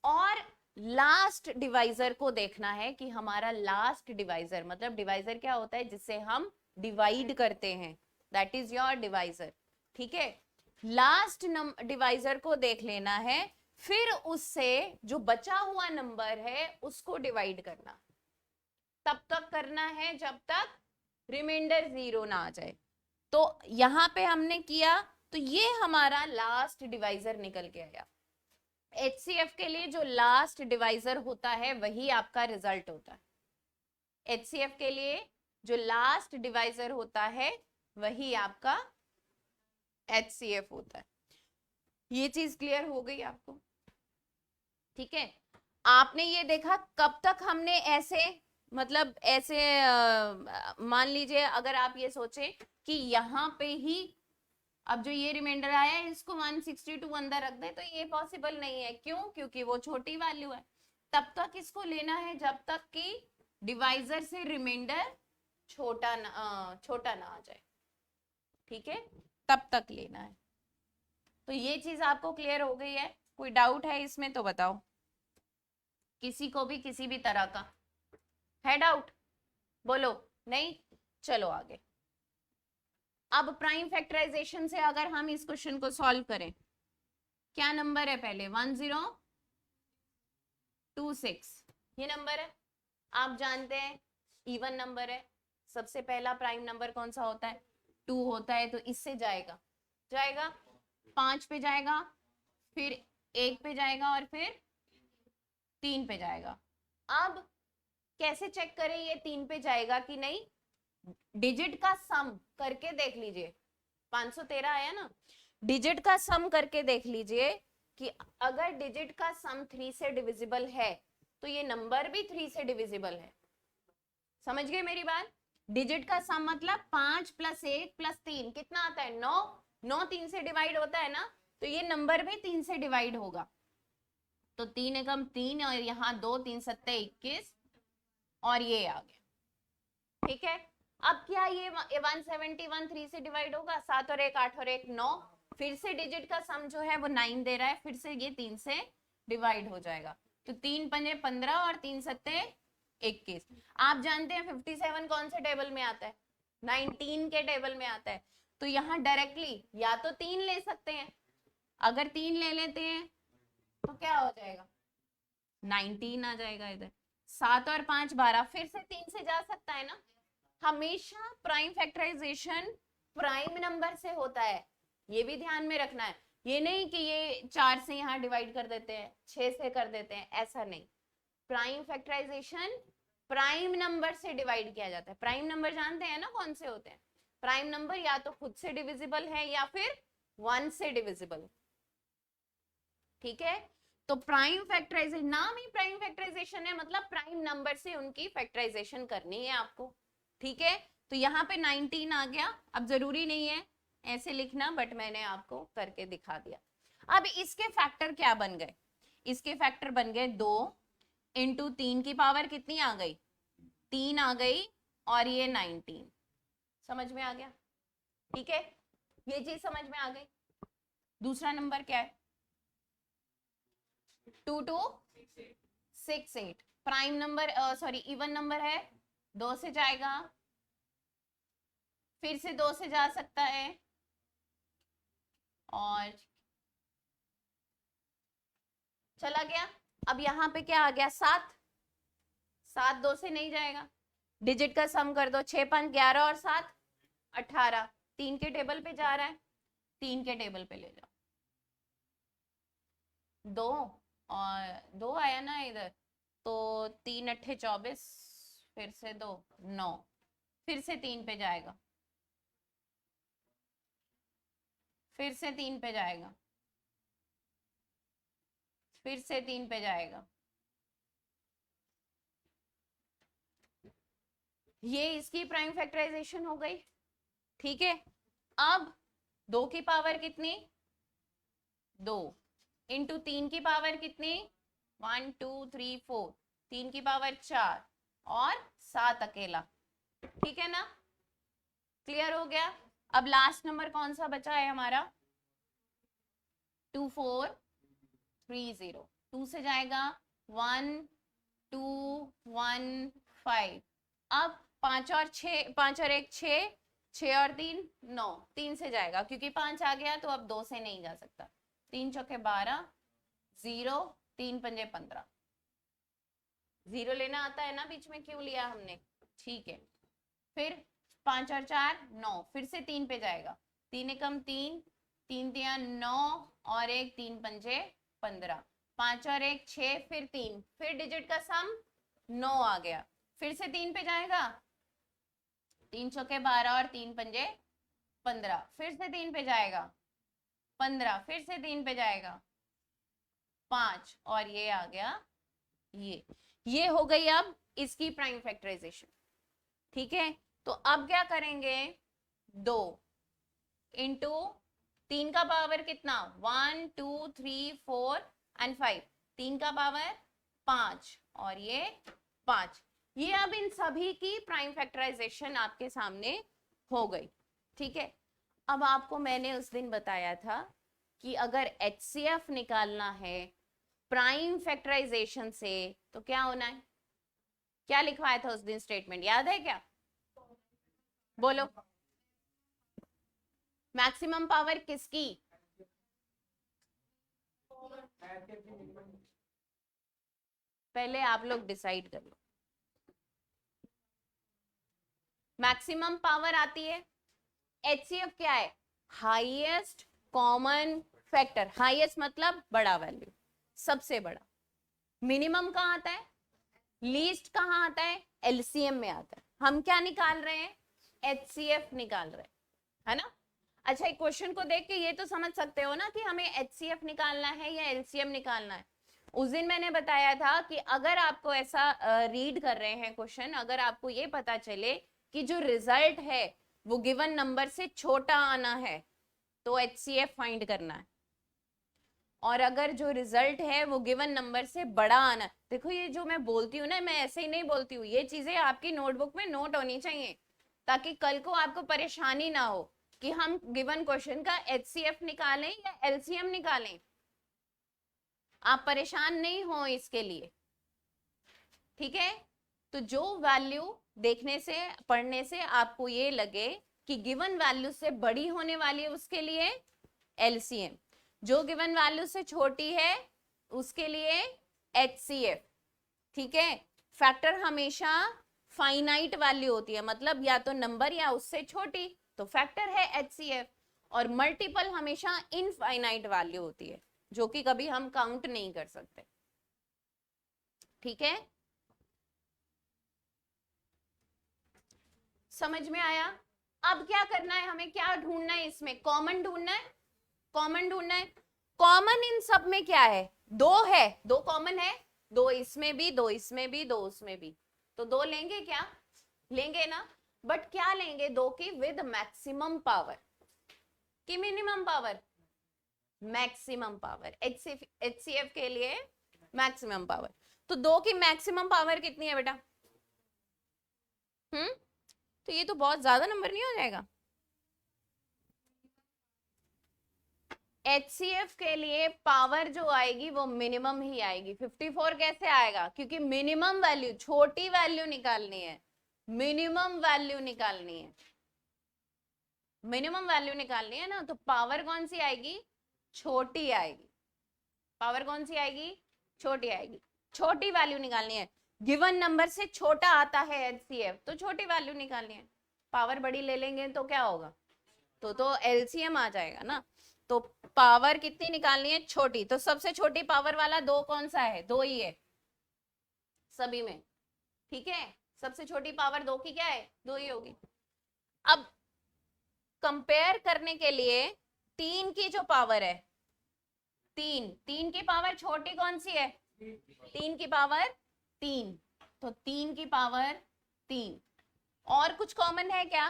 और लास्ट डिवाइजर को देखना है कि हमारा लास्ट डिवाइजर, मतलब डिवाइजर क्या होता है, जिससे हम डिवाइड करते हैं, दैट इज योर डिवाइजर, ठीक है? लास्ट डिवाइजर को देख लेना है, फिर उससे जो बचा हुआ नंबर है उसको डिवाइड करना। तब तक करना है जब तक रिमाइंडर 0 ना आ जाए। तो यहाँ पे हमने किया तो ये हमारा लास्ट डिवाइजर निकल के आया। HCF के लिए जो लास्ट डिवाइजर होता है वही आपका रिजल्ट होता है। HCF के लिए जो लास्ट डिवाइजर होता है वही आपका HCF होता है। ये चीज क्लियर हो गई आपको? ठीक है, आपने ये देखा कब तक हमने ऐसे मतलब ऐसे मान लीजिए अगर आप ये सोचे कि यहाँ पे ही अब जो ये रिमाइंडर आया है इसको 162 अंदर रख दें, तो ये पॉसिबल नहीं है। क्यों? क्योंकि वो छोटी वैल्यू है। तब तक इसको लेना है जब तक कि डिवाइजर से रिमाइंडर छोटा ना आ जाए। ठीक है, तब तक लेना है। तो ये चीज आपको क्लियर हो गई है? कोई डाउट है इसमें तो बताओ, किसी को भी किसी भी तरह का है डाउट? बोलो नहीं, चलो आगे। अब प्राइम फैक्टराइजेशन से अगर हम इस क्वेश्चन को सॉल्व करें, क्या नंबर है पहले? 1026 ये नंबर है, आप जानते हैं इवन नंबर है। सबसे पहला प्राइम नंबर कौन सा होता है? 2 होता है। तो इससे जाएगा 5 पे जाएगा, फिर 1 पे जाएगा और फिर 3 पे जाएगा। अब कैसे चेक करें ये 3 पे जाएगा कि नहीं? डिजिट का सम करके देख लीजिए। 513 आया ना, डिजिट का सम करके देख लीजिए कि अगर डिजिट का सम 3 से डिविजिबल है तो ये नंबर भी 3 से डिविजिबल है। समझ गए मेरी बात? डिजिट का सम मतलब 5 + 1 + 3 कितना आता है? 9। 9 3 से डिवाइड होता है ना, तो ये नंबर भी 3 से डिवाइड होगा। तो 3 एकम 3 और यहाँ 2, 3 सत्ते 21 और ये आ गया। ठीक है, अब क्या ये 171 3 से डिवाइड होगा? 7 और 1 8 और 1 9। फिर से डिजिट का सम जो है वो 9 दे रहा है, फिर से ये 3 से डिवाइड हो जाएगा। तो 3 पंजे 15 और 3 सत्ते 21। आप जानते हैं 57 कौन से टेबल में आता है? 19 के टेबल में आता है। तो यहाँ डायरेक्टली या तो 3 ले सकते हैं, अगर 3 ले लेते हैं तो क्या हो जाएगा? 19 आ जाएगा इधर। 7 और 5 12, फिर से 3 से जा सकता है ना। हमेशा प्राइम फैक्टराइजेशन प्राइम नंबर से होता है, ये भी ध्यान में रखना है। ये नहीं कि ये 4 से यहाँ डिवाइड कर देते हैं, 6 से कर देते हैं, ऐसा नहीं। प्राइम फैक्टराइजेशन प्राइम नंबर से डिवाइड किया जाता है। प्राइम नंबर जानते हैं ना कौन से होते हैं? प्राइम नंबर या तो खुद से डिविजिबल है या फिर 1 से डिविजिबल। ठीक है, तो प्राइम फैक्टराइजेशन नाम ही प्राइम फैक्टराइजेशन है, मतलब प्राइम नंबर से उनकी फैक्टराइजेशन करनी है आपको। ठीक है, तो यहाँ पे 19 आ गया। अब जरूरी नहीं है ऐसे लिखना, बट मैंने आपको करके दिखा दिया। अब इसके फैक्टर क्या बन गए? इसके फैक्टर बन गए 2 इंटू 3 की पावर कितनी आ गई? 3 आ गई, और ये 19। समझ में आ गया? ठीक है, ये चीज समझ में आ गई। दूसरा नंबर क्या है? 2268 prime number sorry even number है, 2 से जाएगा, फिर से 2 से जा सकता है, और चला गया। अब यहाँ पे क्या आ गया? 7। 7 2 से नहीं जाएगा, डिजिट का सम कर दो। 6 5 11 और 7 18। 3 के टेबल पे जा रहा है, 3 के टेबल पे ले जाओ। 2 और 2 आया ना इधर, तो 3 अट्ठे 24, फिर से 2 9, फिर से 3 पे जाएगा, फिर से 3 पे जाएगा, फिर से 3 पे जाएगा। ये इसकी प्राइम फैक्टराइजेशन हो गई। ठीक है, अब 2 की पावर कितनी? 2 इंटू 3 की पावर कितनी? 1 2 3 4, 3 की पावर 4 और 7 अकेला। ठीक है ना, क्लियर हो गया? अब लास्ट नंबर कौन सा बचा है हमारा? 2430। 2 से जाएगा 1 2 1 5। अब 5 और 6, 5 और 1 6, 6 और 3 9, 3 से जाएगा क्योंकि 5 आ गया, तो अब 2 से नहीं जा सकता। 3 चौके 12 0, 3 पंजे 15। 0 लेना आता है ना बीच में, क्यों लिया हमने? ठीक है, फिर 5 और 4 9, फिर से 3 पे जाएगा, 3 एकम 3, 3 तिया 9 और 1 3 पंजे 15, 5 और 1 6, फिर 3, फिर डिजिट का सम 9 आ गया, फिर से 3 पे जाएगा, 3 चौके 12 और 3 पंजे 15, फिर से 3 पे जाएगा 15, फिर से 3 पे जाएगा 5, और ये आ गया ये हो गई अब इसकी प्राइम फैक्टराइजेशन। ठीक है, तो अब क्या करेंगे, 2 इंटू 3 का पावर कितना 1 2 3 4 एंड 5, 3 का पावर 5 और ये 5, ये अब इन सभी की प्राइम फैक्टराइजेशन आपके सामने हो गई। ठीक है, अब आपको मैंने उस दिन बताया था कि अगर HCF निकालना है प्राइम फैक्टराइजेशन से तो क्या होना है, क्या लिखवाया था उस दिन स्टेटमेंट, याद है क्या, बोलो। मैक्सिमम पावर किसकी, पहले आप लोग डिसाइड कर लो। मैक्सिमम पावर आती है, HCF क्या है, हाईएस्ट कॉमन फैक्टर, हाईएस्ट मतलब बड़ा वैल्यू, सबसे बड़ा। मिनिमम कहाँ आता है, लीस्ट कहाँ आता है, LCM में आता है। हम क्या निकाल रहे हैं, HCF निकाल रहे हैं, है ना। अच्छा, एक क्वेश्चन को देख के ये तो समझ सकते हो ना कि हमें HCF निकालना है या LCM निकालना है। उस दिन मैंने बताया था कि अगर आपको ऐसा रीड कर रहे हैं क्वेश्चन, अगर आपको ये पता चले कि जो रिजल्ट है वो गिवन नंबर से छोटा आना है तो HCF फाइंड करना है, और अगर जो रिजल्ट है वो गिवन नंबर से बड़ा आना। देखो ये जो मैं बोलती हूँ ना, मैं ऐसे ही नहीं बोलती हूँ, ये चीजें आपकी नोटबुक में नोट होनी चाहिए ताकि कल को आपको परेशानी ना हो कि हम गिवन क्वेश्चन का HCF निकालें या LCM निकालें, आप परेशान नहीं हो इसके लिए। ठीक है, तो जो वैल्यू देखने से पढ़ने से आपको ये लगे कि गिवन वैल्यू से बड़ी होने वाली है उसके लिए LCM, जो गिवन वैल्यू से छोटी है उसके लिए HCF। ठीक है, फैक्टर हमेशा फाइनाइट वैल्यू होती है, मतलब या तो नंबर या उससे छोटी तो फैक्टर है HCF, और मल्टीपल हमेशा इनफाइनाइट वैल्यू होती है जो कि कभी हम काउंट नहीं कर सकते। ठीक है, समझ में आया। अब क्या करना है, हमें क्या ढूंढना है, इसमें कॉमन ढूंढना है, कॉमन ढूंढना है। कॉमन इन सब में क्या है, 2 है, 2 कॉमन है, 2 इसमें भी, 2 इसमें भी, 2 उसमें भी, तो 2 लेंगे, क्या लेंगे ना, बट क्या लेंगे, 2 की विद मैक्सिमम पावर की minimum power, maximum power, HCF के लिए मैक्सिमम पावर। तो 2 की मैक्सिमम पावर कितनी है बेटा, तो ये तो बहुत ज्यादा नंबर नहीं हो जाएगा। HCF के लिए पावर जो आएगी वो मिनिमम ही आएगी। 54 कैसे आएगा, क्योंकि मिनिमम वैल्यू, छोटी वैल्यू निकालनी है, मिनिमम वैल्यू निकालनी है, मिनिमम वैल्यू निकालनी है ना, तो पावर कौन सी आएगी, छोटी आएगी, पावर कौन सी आएगी, छोटी आएगी, छोटी वैल्यू निकालनी है। गिवन नंबर से छोटा आता है HCF तो छोटी वैल्यू निकालनी है, पावर बड़ी ले लेंगे तो क्या होगा, तो LCM आ जाएगा ना। तो पावर कितनी निकालनी है, छोटी, तो सबसे छोटी पावर वाला 2 कौन सा है, 2 ही है सभी में। ठीक है, सबसे छोटी पावर 2 की क्या है, 2 ही होगी। अब कंपेयर करने के लिए 3 की जो पावर है, 3 की पावर छोटी कौन सी है, 3 की पावर 3, तो 3 की पावर 3, और कुछ कॉमन है क्या,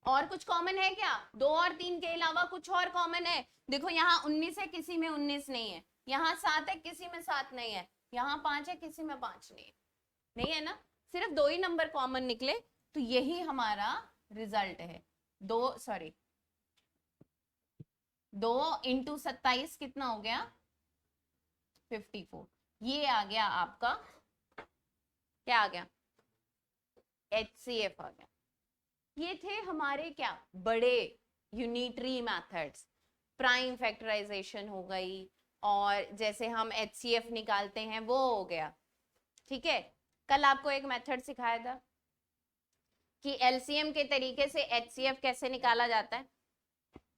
और कुछ कॉमन है क्या, 2 और 3 के अलावा कुछ और कॉमन है, देखो यहाँ 19 है, किसी में 19 नहीं है, यहाँ 7 है, किसी में 7 नहीं है, यहाँ 5 है, किसी में 5 नहीं है, नहीं है ना, सिर्फ 2 ही नंबर कॉमन निकले, तो यही हमारा रिजल्ट है। 2 इंटू 27 कितना हो गया, 54, ये आ गया आपका, क्या आ गया, HCF आ गया। ये थे हमारे क्या, बड़े यूनिटरी मेथड्स, प्राइम फैक्टराइजेशन हो गई, और जैसे हम HCF निकालते हैं वो हो गया। ठीक है, कल आपको एक मेथड सिखाया था, कि एलसीएम के तरीके से एचसीएफ कैसे निकाला जाता है,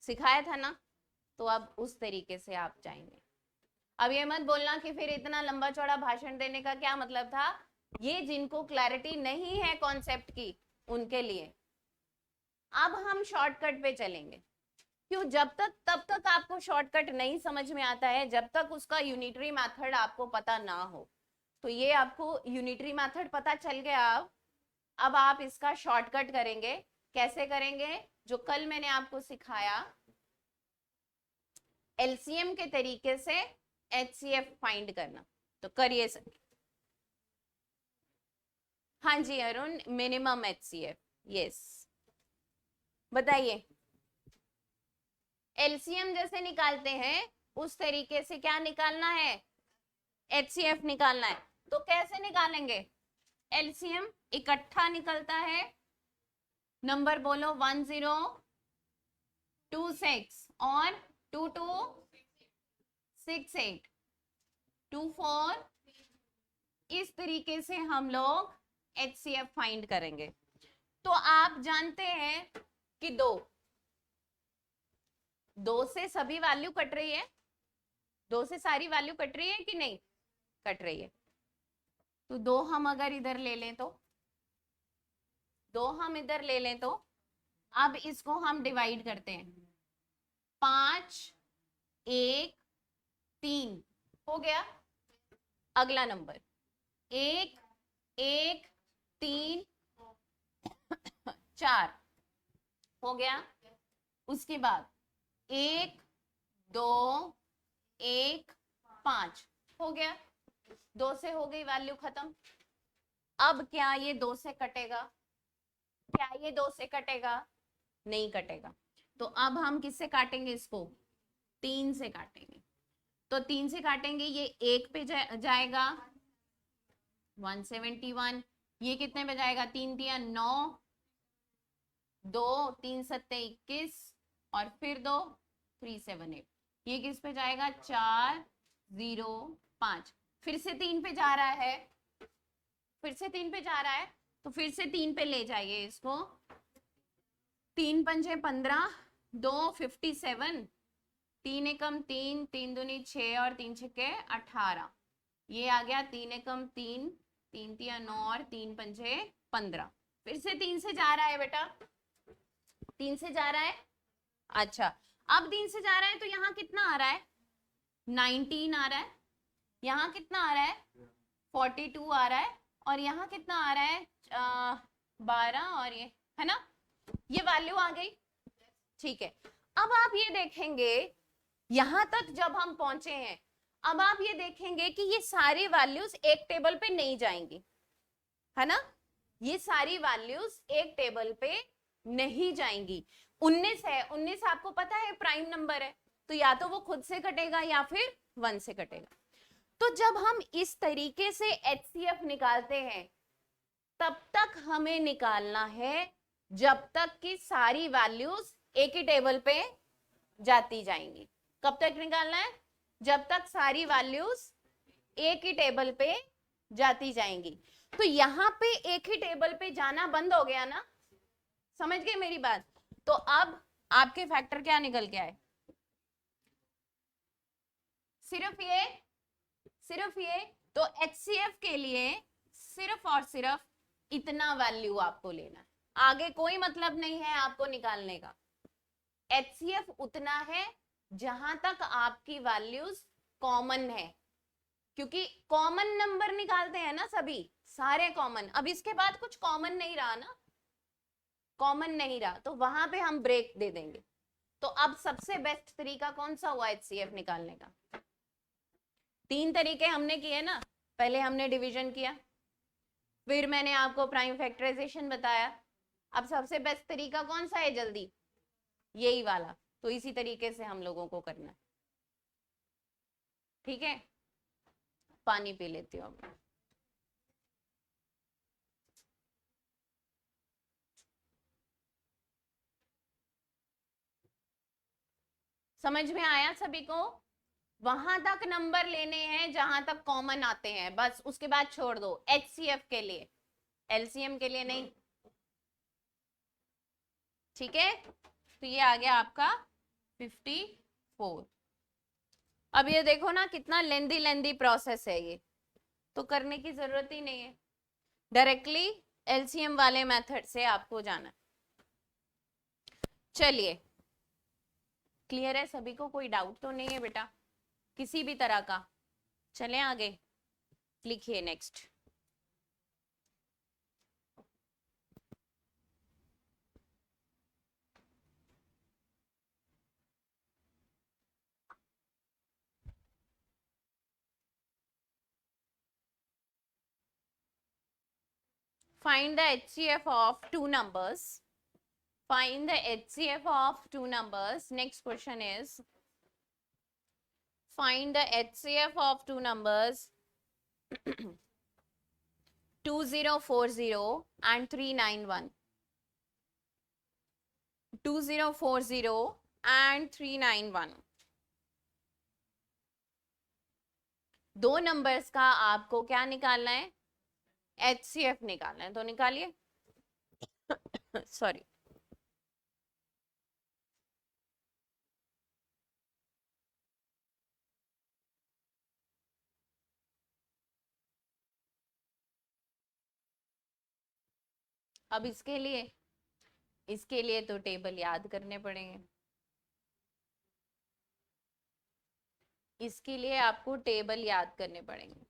सिखाया था ना, तो अब उस तरीके से आप जाएंगे। अब ये मत बोलना कि फिर इतना लंबा चौड़ा भाषण देने का क्या मतलब था, ये जिनको क्लैरिटी नहीं है कॉन्सेप्ट की उनके लिए। अब हम शॉर्टकट पे चलेंगे, क्यों, जब तक तब तक आपको शॉर्टकट नहीं समझ में आता है, जब तक उसका यूनिटरी मेथड आपको पता ना हो। तो ये आपको यूनिटरी मेथड पता चल गया। अब आप इसका शॉर्टकट करेंगे। कैसे करेंगे, जो कल मैंने आपको सिखाया, एलसीएम के तरीके से एचसीएफ फाइंड करना। तो करिए सर। हाँ जी अरुण, मिनिमम एचसीएफ, यस, बताइए। एलसीएम जैसे निकालते हैं उस तरीके से क्या निकालना है, एचसीएफ निकालना है। तो कैसे निकालेंगे, एलसीएम इकट्ठा निकलता है, नंबर बोलो 1026 और 2268 24, इस तरीके से हम लोग एचसीएफ फाइंड करेंगे। तो आप जानते हैं कि दो से सभी वैल्यू कट रही है, दो से सारी वैल्यू कट रही है कि नहीं, कट रही है। तो दो हम अगर इधर ले लें तो, दो हम इधर ले लें तो, अब इसको हम डिवाइड करते हैं, 5 1 3 हो गया। अगला नंबर 1 1 3 4 हो गया। उसके बाद 1 2 1 5 हो गया। 2 से हो गई वैल्यू खत्म। अब क्या ये 2 से कटेगा, क्या ये 2 से कटेगा, नहीं कटेगा। तो अब हम किससे काटेंगे इसको, 3 से काटेंगे। तो 3 से काटेंगे, ये 1 पे जाएगा 171, ये कितने पे जाएगा, 3 3 9, 2 3 7 21 और फिर 2 3 7 8, ये किस पे जाएगा 4 0 5, फिर से 3 पे जा रहा है, फिर से 3 पे जा रहा है, तो फिर से 3 पे ले जाइए इसको। 3 पंजे 15, 2 57, 3 एकम 3, 3 दूनी 6 और 3 छक्के 18, ये आ गया 3 एकम 3, 3 तिया 9 और 3 पंजे 15। फिर से 3 से जा रहा है बेटा, 3 से जा रहा है। अच्छा, अब 3 से जा रहा है तो यहाँ कितना आ रहा है, 19 आ रहा है, यहाँ कितना आ रहा है 42 आ रहा है, और यहाँ कितना आ रहा है 12, और ये है ना, ये वैल्यू आ गई। ठीक है, अब आप ये देखेंगे यहां तक जब हम पहुंचे हैं, अब आप ये देखेंगे कि ये सारी वैल्यूज एक टेबल पे नहीं जाएंगी, है ना, ये सारी वैल्यूज एक टेबल पे नहीं जाएंगी। 19 है, 19 आपको पता है प्राइम नंबर है, तो या तो वो खुद से कटेगा या फिर 1 से कटेगा। तो जब हम इस तरीके से एचसीएफ निकालते हैं, तब तक हमें निकालना है जब तक कि सारी वैल्यूज एक ही टेबल पे जाती जाएंगी। कब तक निकालना है, जब तक सारी वैल्यूज एक ही टेबल पे जाती जाएंगी। तो यहां पे एक ही टेबल पे जाना बंद हो गया ना, समझ गए मेरी बात। तो अब आपके फैक्टर क्या निकल के आए, सिर्फ ये। तो एचसीएफ के लिए सिर्फ और सिर्फ इतना वैल्यू आपको लेना है, आगे कोई मतलब नहीं है आपको निकालने का। एचसीएफ उतना है जहां तक आपकी वैल्यूज कॉमन है, क्योंकि कॉमन नंबर निकालते हैं ना सभी, सारे कॉमन। अब इसके बाद कुछ कॉमन नहीं रहा ना, कॉमन नहीं रहा, तो वहां पे हम ब्रेक दे देंगे। तो अब सबसे बेस्ट तरीका कौन सा हुआ एचसीएफ निकालने का, 3 तरीके हमने किए ना, पहले हमने डिवीजन किया, फिर मैंने आपको प्राइम फैक्टराइजेशन बताया। अब सबसे बेस्ट तरीका कौन सा है जल्दी, यही वाला। तो इसी तरीके से हम लोगों को करना है, ठीक है। पानी पी लेती हूँ अब। समझ में आया सभी को, वहां तक नंबर लेने हैं जहां तक कॉमन आते हैं, बस उसके बाद छोड़ दो। एचसीएफ के लिए, एलसीएम के लिए नहीं। ठीक है, तो ये आ गया आपका 54। अब ये देखो ना कितना लेंदी लेंदी प्रोसेस है ये, तो करने की जरूरत ही नहीं है, डायरेक्टली एलसीएम वाले मेथड से आपको जाना है। चलिए, क्लियर है सभी को, कोई डाउट तो नहीं है बेटा किसी भी तरह का? चलें आगे, लिखिए next. Find the HCF of two numbers. Find the HCF of two numbers. Next question is, find the HCF of two numbers 2040 and 391. 2040 and 391, दो नंबर्स का आपको क्या निकालना है? HCF निकालना है, तो निकालिए। सॉरी, अब इसके लिए तो टेबल याद करने पड़ेंगे, इसके लिए आपको टेबल याद करने पड़ेंगे।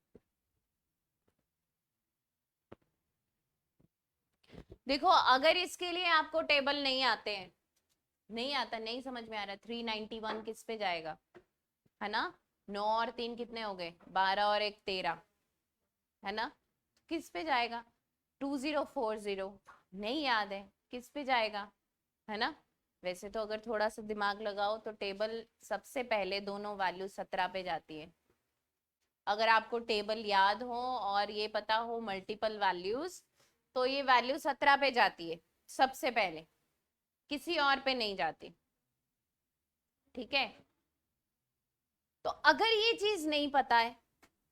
देखो, अगर इसके लिए आपको टेबल नहीं आते हैं, नहीं आता, नहीं समझ में आ रहा, 391 किस पे जाएगा, है ना? 9 और 3 कितने हो गए? 12 और 1 13, है ना? किस पे जाएगा? 2040 नहीं याद है, किस पे जाएगा, है ना? वैसे तो अगर थोड़ा सा दिमाग लगाओ तो टेबल सबसे पहले दोनों वैल्यू 17 पे जाती है। अगर आपको टेबल याद हो और ये पता हो मल्टीपल वैल्यूज, तो ये वैल्यू 17 पे जाती है सबसे पहले, किसी और पे नहीं जाती। ठीक है, तो अगर ये चीज नहीं पता है,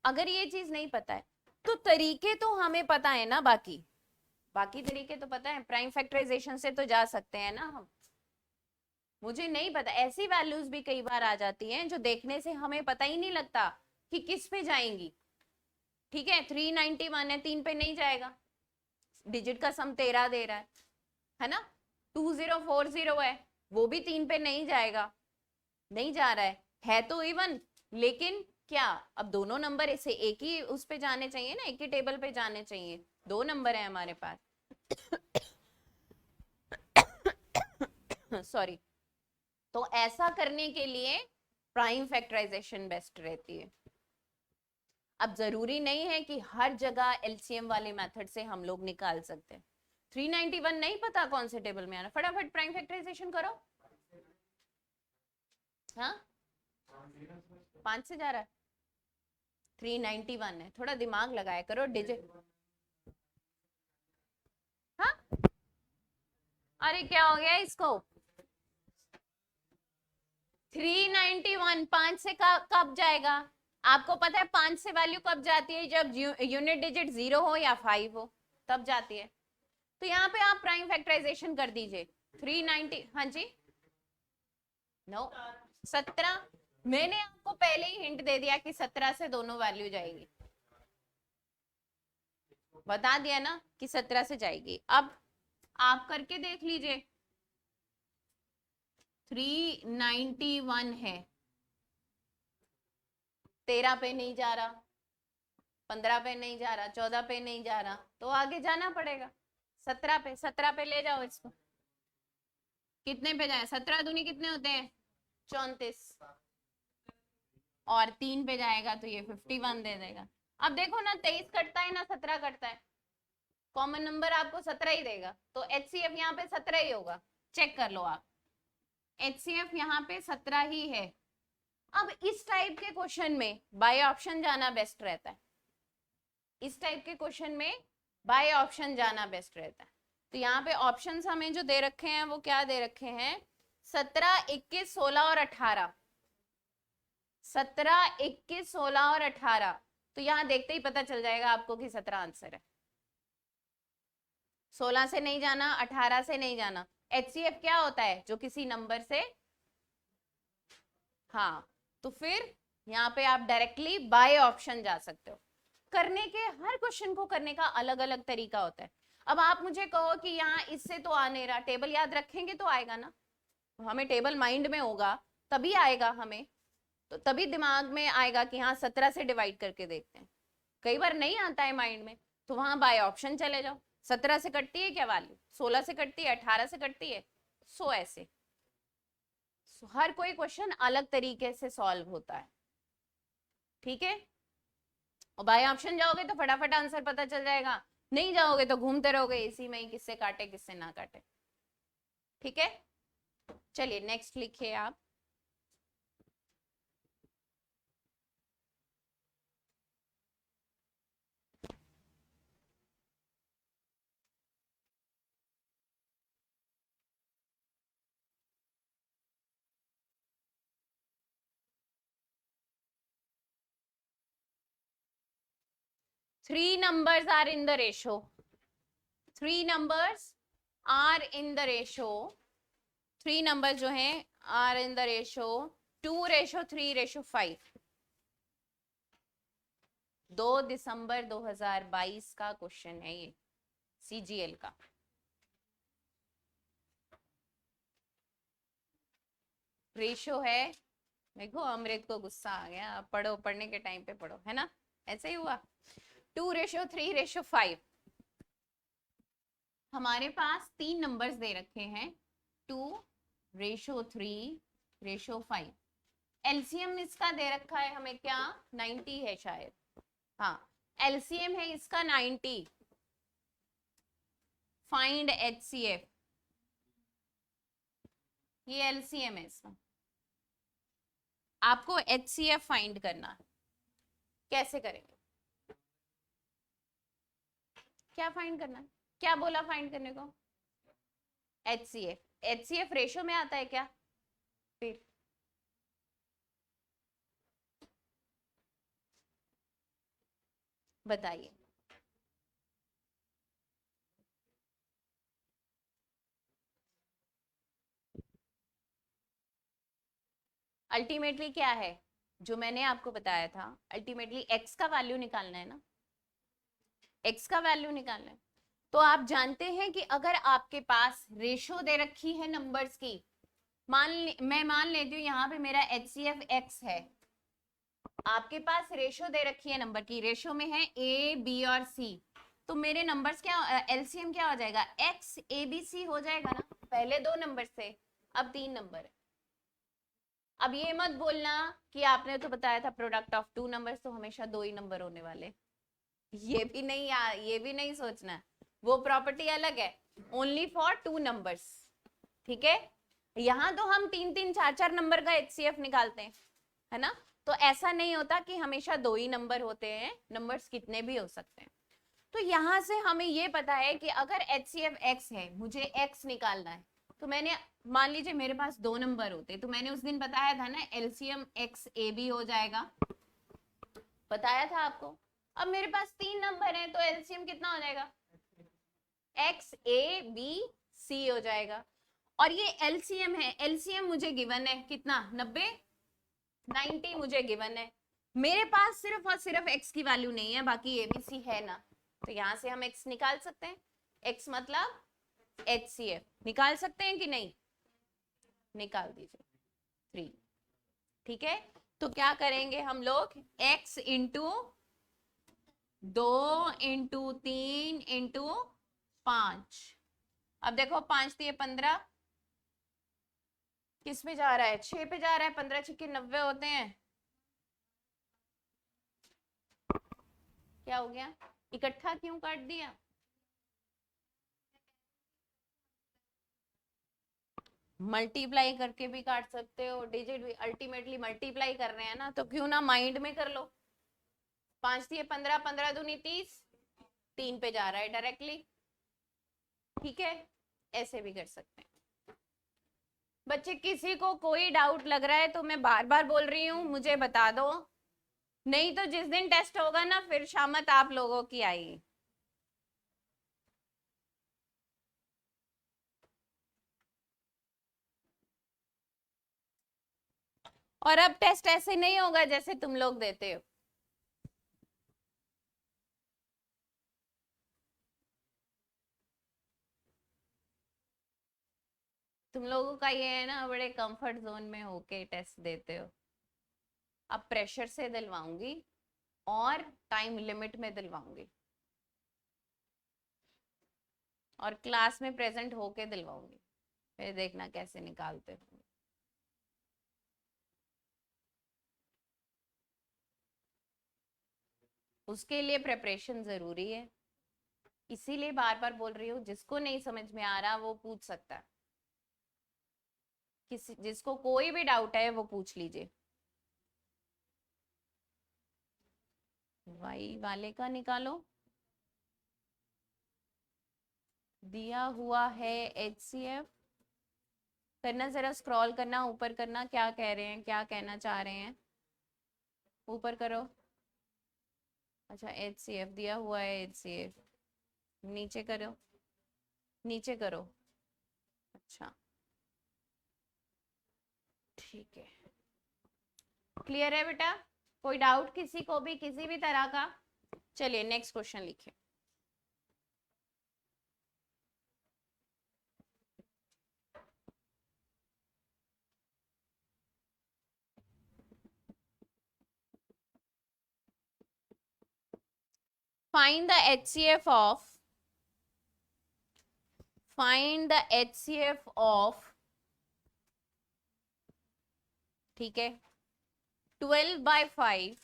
अगर ये चीज नहीं पता है, तो तरीके तो हमें पता है ना, बाकी तरीके तो पता है, प्राइम फैक्टराइजेशन से तो जा सकते हैं ना हम। मुझे नहीं पता, ऐसी वैल्यूज भी कई बार आ जाती हैं जो देखने से हमें पता ही नहीं लगता कि किस पे जाएंगी। ठीक है, 391 है, 3 पे नहीं जाएगा, डिजिट का सम 13 दे रहा है ना? 2040 है, वो भी 3 पे नहीं जाएगा, नहीं जा रहा है तो इवन, लेकिन क्या अब दोनों नंबर इसे एक ही उस पे जाने चाहिए ना, एक ही टेबल पे जाने चाहिए, दो नंबर है हमारे पास। सॉरी, तो ऐसा करने के लिए प्राइम फैक्टराइजेशन बेस्ट रहती है। अब जरूरी नहीं है कि हर जगह एलसीएम वाले मेथड से हम लोग निकाल सकते हैं। 391 नहीं पता कौन से टेबल में आना, फटाफट प्राइम फैक्टराइजेशन करो। हाँ, 5 से जा रहा है, 391 है, थोड़ा दिमाग लगाया करो डिजिट। हाँ, अरे क्या हो गया इसको? 391 5 से कब जाएगा? आपको पता है 5 से वैल्यू कब जाती है? जब यूनिट डिजिट 0 हो या 5 हो, तब जाती है। तो यहाँ पे आप प्राइम फैक्टराइजेशन कर दीजिए। 390, हाँ जी, नो 17, मैंने आपको पहले ही हिंट दे दिया कि 17 से दोनों वैल्यू जाएगी, बता दिया ना कि 17 से जाएगी। अब आप करके देख लीजिए, 391 है, 13 पे नहीं जा रहा, 15 पे नहीं जा रहा, 14 पे नहीं जा रहा, तो आगे जाना पड़ेगा 17 पे। 17 पे ले जाओ इसको, कितने पे जाए? 17 दूनी कितने होते हैं? 34, और 3 पे जाएगा तो ये 51 दे देगा। अब देखो ना, 23 कटता है ना 17 कटता है, कॉमन नंबर आपको 17 ही देगा, तो HCF यहाँ पे 17 ही होगा, चेक कर लो आप, HCF यहाँ पे 17 ही है। अब इस टाइप के क्वेश्चन में बाय ऑप्शन जाना बेस्ट रहता है, इस टाइप के क्वेश्चन में बाय ऑप्शन जाना बेस्ट रहता है। तो यहाँ पे ऑप्शंस हमें जो दे रखे हैं वो क्या दे रखे हैं? 17, 21, 16 और 18, 17, 21, 16 और 18। तो यहाँ देखते ही पता चल जाएगा आपको कि 17 आंसर है। 16 से नहीं जाना, 18 से नहीं जाना। HCF क्या होता है? जो किसी नंबर से, हाँ, तो फिर यहाँ पे आप डायरेक्टली बाय ऑप्शन जा सकते हो। करने के, हर क्वेश्चन को करने का अलग अलग तरीका होता है। अब आप मुझे कहो कि यहाँ इससे तो आ नहीं रहा, टेबल याद रखेंगे तो आएगा ना, हमें टेबल माइंड में होगा तभी आएगा हमें, तो तभी दिमाग में आएगा कि हाँ 17 से डिवाइड करके देखते हैं। कई बार नहीं आता है माइंड में, तो वहां बाय ऑप्शन चले जाओ। 17 से कटती है क्या वैल्यू? 16 से कटती है, 18 से कटती है, सो ऐसे। हर कोई क्वेश्चन अलग तरीके से सॉल्व होता है, ठीक है। और बाय ऑप्शन जाओगे तो फटाफट आंसर पता चल जाएगा, नहीं जाओगे तो घूमते रहोगे इसी में ही, किससे काटे किससे ना काटे, ठीक है। चलिए नेक्स्ट लिखिए आप। Three numbers are in the ratio. Three numbers are in the ratio. Three numbers जो हैं are in the ratio 2:3:5. 2 दिसंबर 2022 का क्वेश्चन है ये, CGL का। रेशियो है, देखो अमृत को गुस्सा आ गया, पढ़ो, पढ़ने के टाइम पे पढ़ो, है ना, ऐसे ही हुआ। 2:3:5। हमारे पास 3 नंबर्स दे रखे हैं, 2:3:5। एलसीएम इसका दे रखा है हमें क्या, 90 है शायद, हाँ एलसीएम है इसका 90। फाइंड HCF, ये एलसीएम है इसका, आपको HCF फाइंड करना है। कैसे करेंगे, क्या फाइंड करना है, क्या बोला फाइंड करने को? HCF रेशो में आता है क्या? फिर बताइए। अल्टीमेटली क्या है जो मैंने आपको बताया था, अल्टीमेटली x का वैल्यू निकालना है ना, x का वैल्यू निकालना है। तो आप जानते हैं कि अगर आपके पास रेशो दे रखी है नंबर्स की, मैं मान लेती हूँ यहाँ पे मेरा HCF x है, आपके पास रेशो दे रखी है नंबर की, रेशो में है A B और C, तो मेरे नंबर्स क्या, एलसीएम क्या हो जाएगा, x ABC हो जाएगा ना, पहले 2 नंबर से, अब 3 नंबर है। अब ये मत बोलना कि आपने तो बताया था प्रोडक्ट ऑफ 2 नंबर्स, तो हमेशा 2 ही नंबर होने वाले, ये भी नहीं सोचना, वो प्रॉपर्टी अलग है, ओनली फॉर 2 नंबर्स, ठीक है। यहाँ तो हम 3-3 4-4 नंबर का HCF निकालते हैं, है ना, तो ऐसा नहीं होता कि हमेशा 2 ही नंबर होते हैं, नंबर्स कितने भी हो सकते हैं। तो यहाँ से हमें ये पता है कि अगर HCF x है, मुझे x निकालना है, तो मैंने, मान लीजिए मेरे पास 2 नंबर होते, तो मैंने उस दिन बताया था ना LCM x AB हो जाएगा, बताया था आपको। अब मेरे पास 3 नंबर है, तो LCM कितना हो जाएगा, x A B C हो जाएगा। और ये LCM है, LCM मुझे गिवन है कितना, 90 मुझे गिवन है, मेरे पास सिर्फ और सिर्फ x की वैल्यू नहीं है, बाकी ABC है ना, तो यहां से हम x निकाल सकते हैं, x मतलब HCF निकाल सकते हैं कि नहीं, निकाल दीजिए 3, ठीक है। तो क्या करेंगे हम लोग, x इंटू 2 इंटू 3 इंटू 5, अब देखो 5 दिए 15, किस पे जा रहा है, 6 पे जा रहा है, 15 6 90 होते हैं, क्या हो गया, इकट्ठा क्यों काट दिया, मल्टीप्लाई करके भी काट सकते हो, डिजिट भी, अल्टीमेटली मल्टीप्लाई कर रहे हैं ना, तो क्यों ना माइंड में कर लो, 5 दिए 15, 15 दूनी 30, 3 पे जा रहा है डायरेक्टली, ठीक है, ऐसे भी कर सकते हैं। बच्चे किसी को कोई डाउट लग रहा है तो मैं बार बार बोल रही हूँ, मुझे बता दो, नहीं तो जिस दिन टेस्ट होगा ना, फिर शामत आप लोगों की आएगी। और अब टेस्ट ऐसे नहीं होगा जैसे तुम लोग देते हो। तुम लोगों का ये है ना, बड़े कंफर्ट जोन में होके टेस्ट देते हो। अब प्रेशर से दिलवाऊंगी और टाइम लिमिट में दिलवाऊंगी और क्लास में प्रेजेंट होके दिलवाऊंगी, फिर देखना कैसे निकालते हो। उसके लिए प्रिपरेशन जरूरी है, इसीलिए बार बार बोल रही हूँ, जिसको नहीं समझ में आ रहा वो पूछ सकता है। किसी जिसको कोई भी डाउट है वो पूछ लीजिए। वाई वाले का निकालो, दिया हुआ है HCF। करना, जरा स्क्रॉल करना, ऊपर करना, क्या कह रहे हैं, क्या कहना चाह रहे हैं, ऊपर करो। अच्छा HCF दिया हुआ है, HCF नीचे करो, नीचे करो। अच्छा ठीक है, क्लियर है बेटा? कोई डाउट किसी को भी किसी भी तरह का? चलिए नेक्स्ट क्वेश्चन लिखिए। Find the HCF of, find the HCF of, ठीक है, 12/5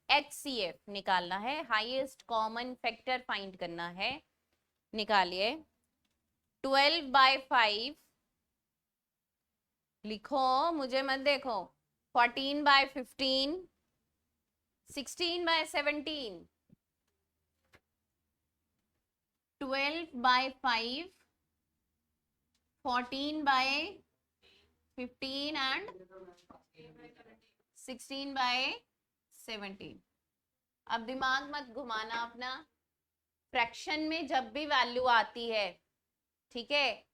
HCF निकालना है, हाईएस्ट कॉमन फैक्टर फाइंड करना है। निकालिए 12/5, लिखो मुझे मत देखो, 14/15, 16/17, 12/5, 14/15 and 16/17। अब दिमाग मत घुमाना अपना, फ्रैक्शन में जब भी वैल्यू आती है, ठीक है,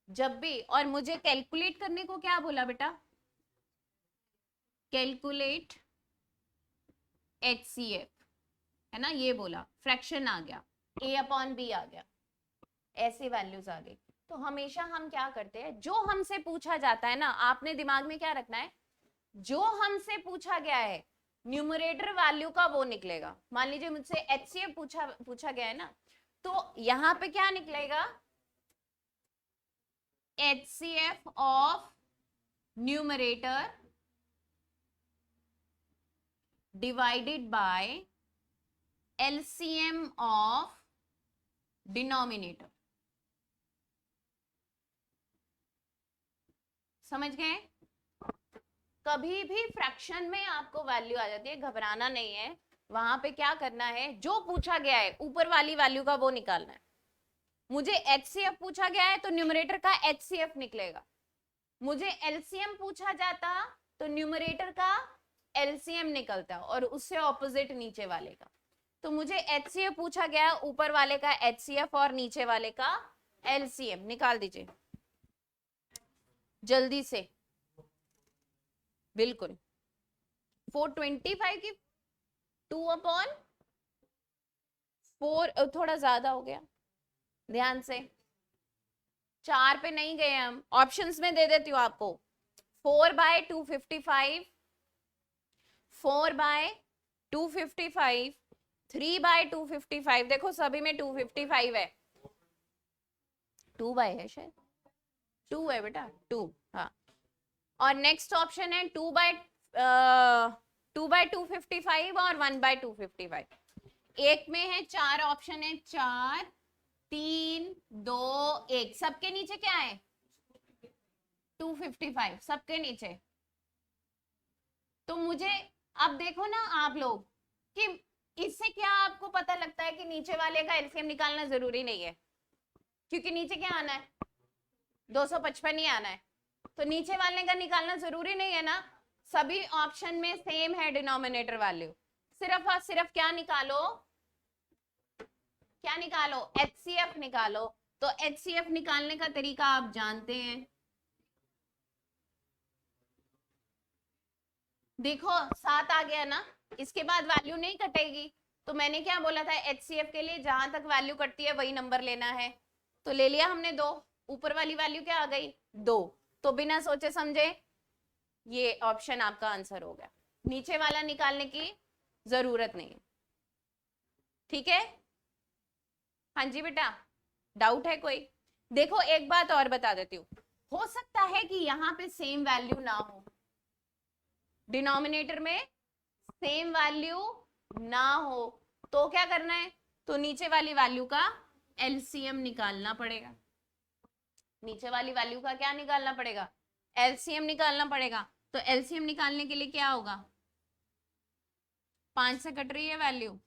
जब भी, और मुझे कैलकुलेट करने को क्या बोला बेटा? कैलकुलेट HCF, है ना, ये बोला। फ्रैक्शन आ गया, A/B आ गया, ऐसी वैल्यूज आ गई। तो हमेशा हम क्या करते हैं, जो हमसे पूछा जाता है ना, आपने दिमाग में क्या रखना है, जो हमसे पूछा गया है न्यूमरेटर वैल्यू का वो निकलेगा। मान लीजिए मुझसे HCF पूछा गया है ना, तो यहां पे क्या निकलेगा? HCF of numerator divided by LCM of denominator. समझ गए? कभी भी फ्रैक्शन में आपको वैल्यू आ जाती है, घबराना नहीं है। वहां पे क्या करना है, जो पूछा गया है ऊपर वाली वैल्यू का वो निकालना है। मुझे HCF पूछा गया है तो न्यूमरेटर का HCF निकलेगा। मुझे LCM पूछा जाता तो न्यूमरेटर का LCM निकलता, और उससे ऑपोजिट नीचे वाले का। तो मुझे HCF पूछा गया है, ऊपर वाले का HCF और नीचे वाले का LCM निकाल दीजिए जल्दी से। बिल्कुल 425 की 2/4, थोड़ा ज्यादा हो गया, ध्यान से। 4 पे नहीं गए हम, ऑप्शंस में दे देती हूँ आपको। 4/255, 4/255, 3/255, देखो सभी में 255 है, 2 बाय है शायद, 2 है बेटा, 2, हाँ। और नेक्स्ट ऑप्शन है 2/255 और 1/255। एक में है 4 ऑप्शन है, 4, 3, 2, 1, सबके नीचे क्या है? 255 सबके नीचे। तो मुझे अब देखो ना आप लोग कि इससे क्या आपको पता लगता है कि नीचे वाले का एलसीएम निकालना जरूरी नहीं है, क्योंकि नीचे क्या आना है? 255 ही आना है, तो नीचे वाले का निकालना जरूरी नहीं है ना। सभी ऑप्शन में सेम है डिनोमिनेटर वैल्यू, सिर्फ और सिर्फ क्या निकालो, क्या निकालो? HCF निकालो। तो HCF निकालने का तरीका आप जानते हैं, देखो 7 आ गया ना, इसके बाद वैल्यू नहीं कटेगी, तो मैंने क्या बोला था, HCF के लिए जहां तक वैल्यू कटती है वही नंबर लेना है, तो ले लिया हमने 2, ऊपर वाली वैल्यू क्या आ गई 2, तो बिना सोचे समझे ये ऑप्शन आपका आंसर हो गया, नीचे वाला निकालने की जरूरत नहीं। ठीक है, हाँ जी बेटा, डाउट है कोई? देखो एक बात और बता देती हूँ, हो सकता है कि यहाँ पे सेम वैल्यू ना हो, डिनोमिनेटर में सेम वैल्यू ना हो, तो क्या करना है, तो नीचे वाली वैल्यू का एलसीएम निकालना पड़ेगा, नीचे वाली वैल्यू का क्या निकालना पड़ेगा, एलसीएम निकालना पड़ेगा। तो एलसीएम निकालने के लिए क्या होगा, 5 से कट रही है वैल्यू,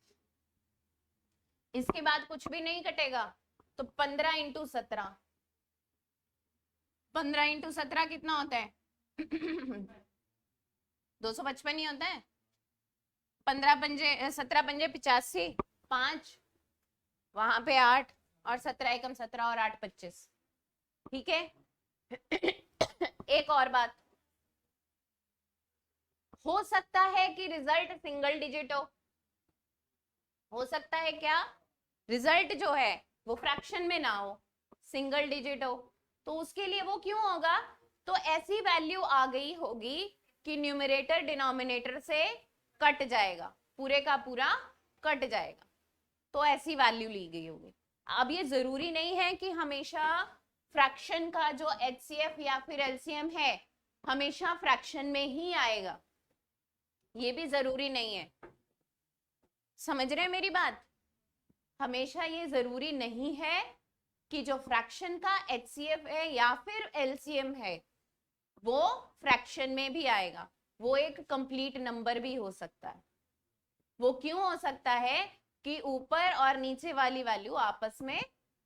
इसके बाद कुछ भी नहीं कटेगा, तो 15 इंटू 17, 15 इंटू 17 कितना होता है 255 ही होता है, 15 पंजे 17 पंजे 85, 5 वहां पे 8 और 17 एकम 17 और 8 25। ठीक है एक और बात, हो सकता है कि रिजल्ट सिंगल डिजिट हो सकता है क्या, रिजल्ट जो है वो फ्रैक्शन में ना हो, सिंगल डिजिट हो, तो उसके लिए वो क्यों होगा, तो ऐसी वैल्यू आ गई होगी कि न्यूमरेटर डिनोमिनेटर से कट जाएगा, पूरे का पूरा कट जाएगा, तो ऐसी वैल्यू ली गई होगी। अब ये जरूरी नहीं है कि हमेशा फ्रैक्शन का जो HCF या फिर LCM है हमेशा फ्रैक्शन में ही आएगा, ये भी जरूरी नहीं है, समझ रहे हैं मेरी बात, हमेशा ये जरूरी नहीं है कि जो फ्रैक्शन का HCF है या फिर LCM है वो फ्रैक्शन में भी आएगा, वो एक कंप्लीट नंबर भी हो सकता है। वो क्यों हो सकता है कि ऊपर और नीचे वाली वैल्यू आपस में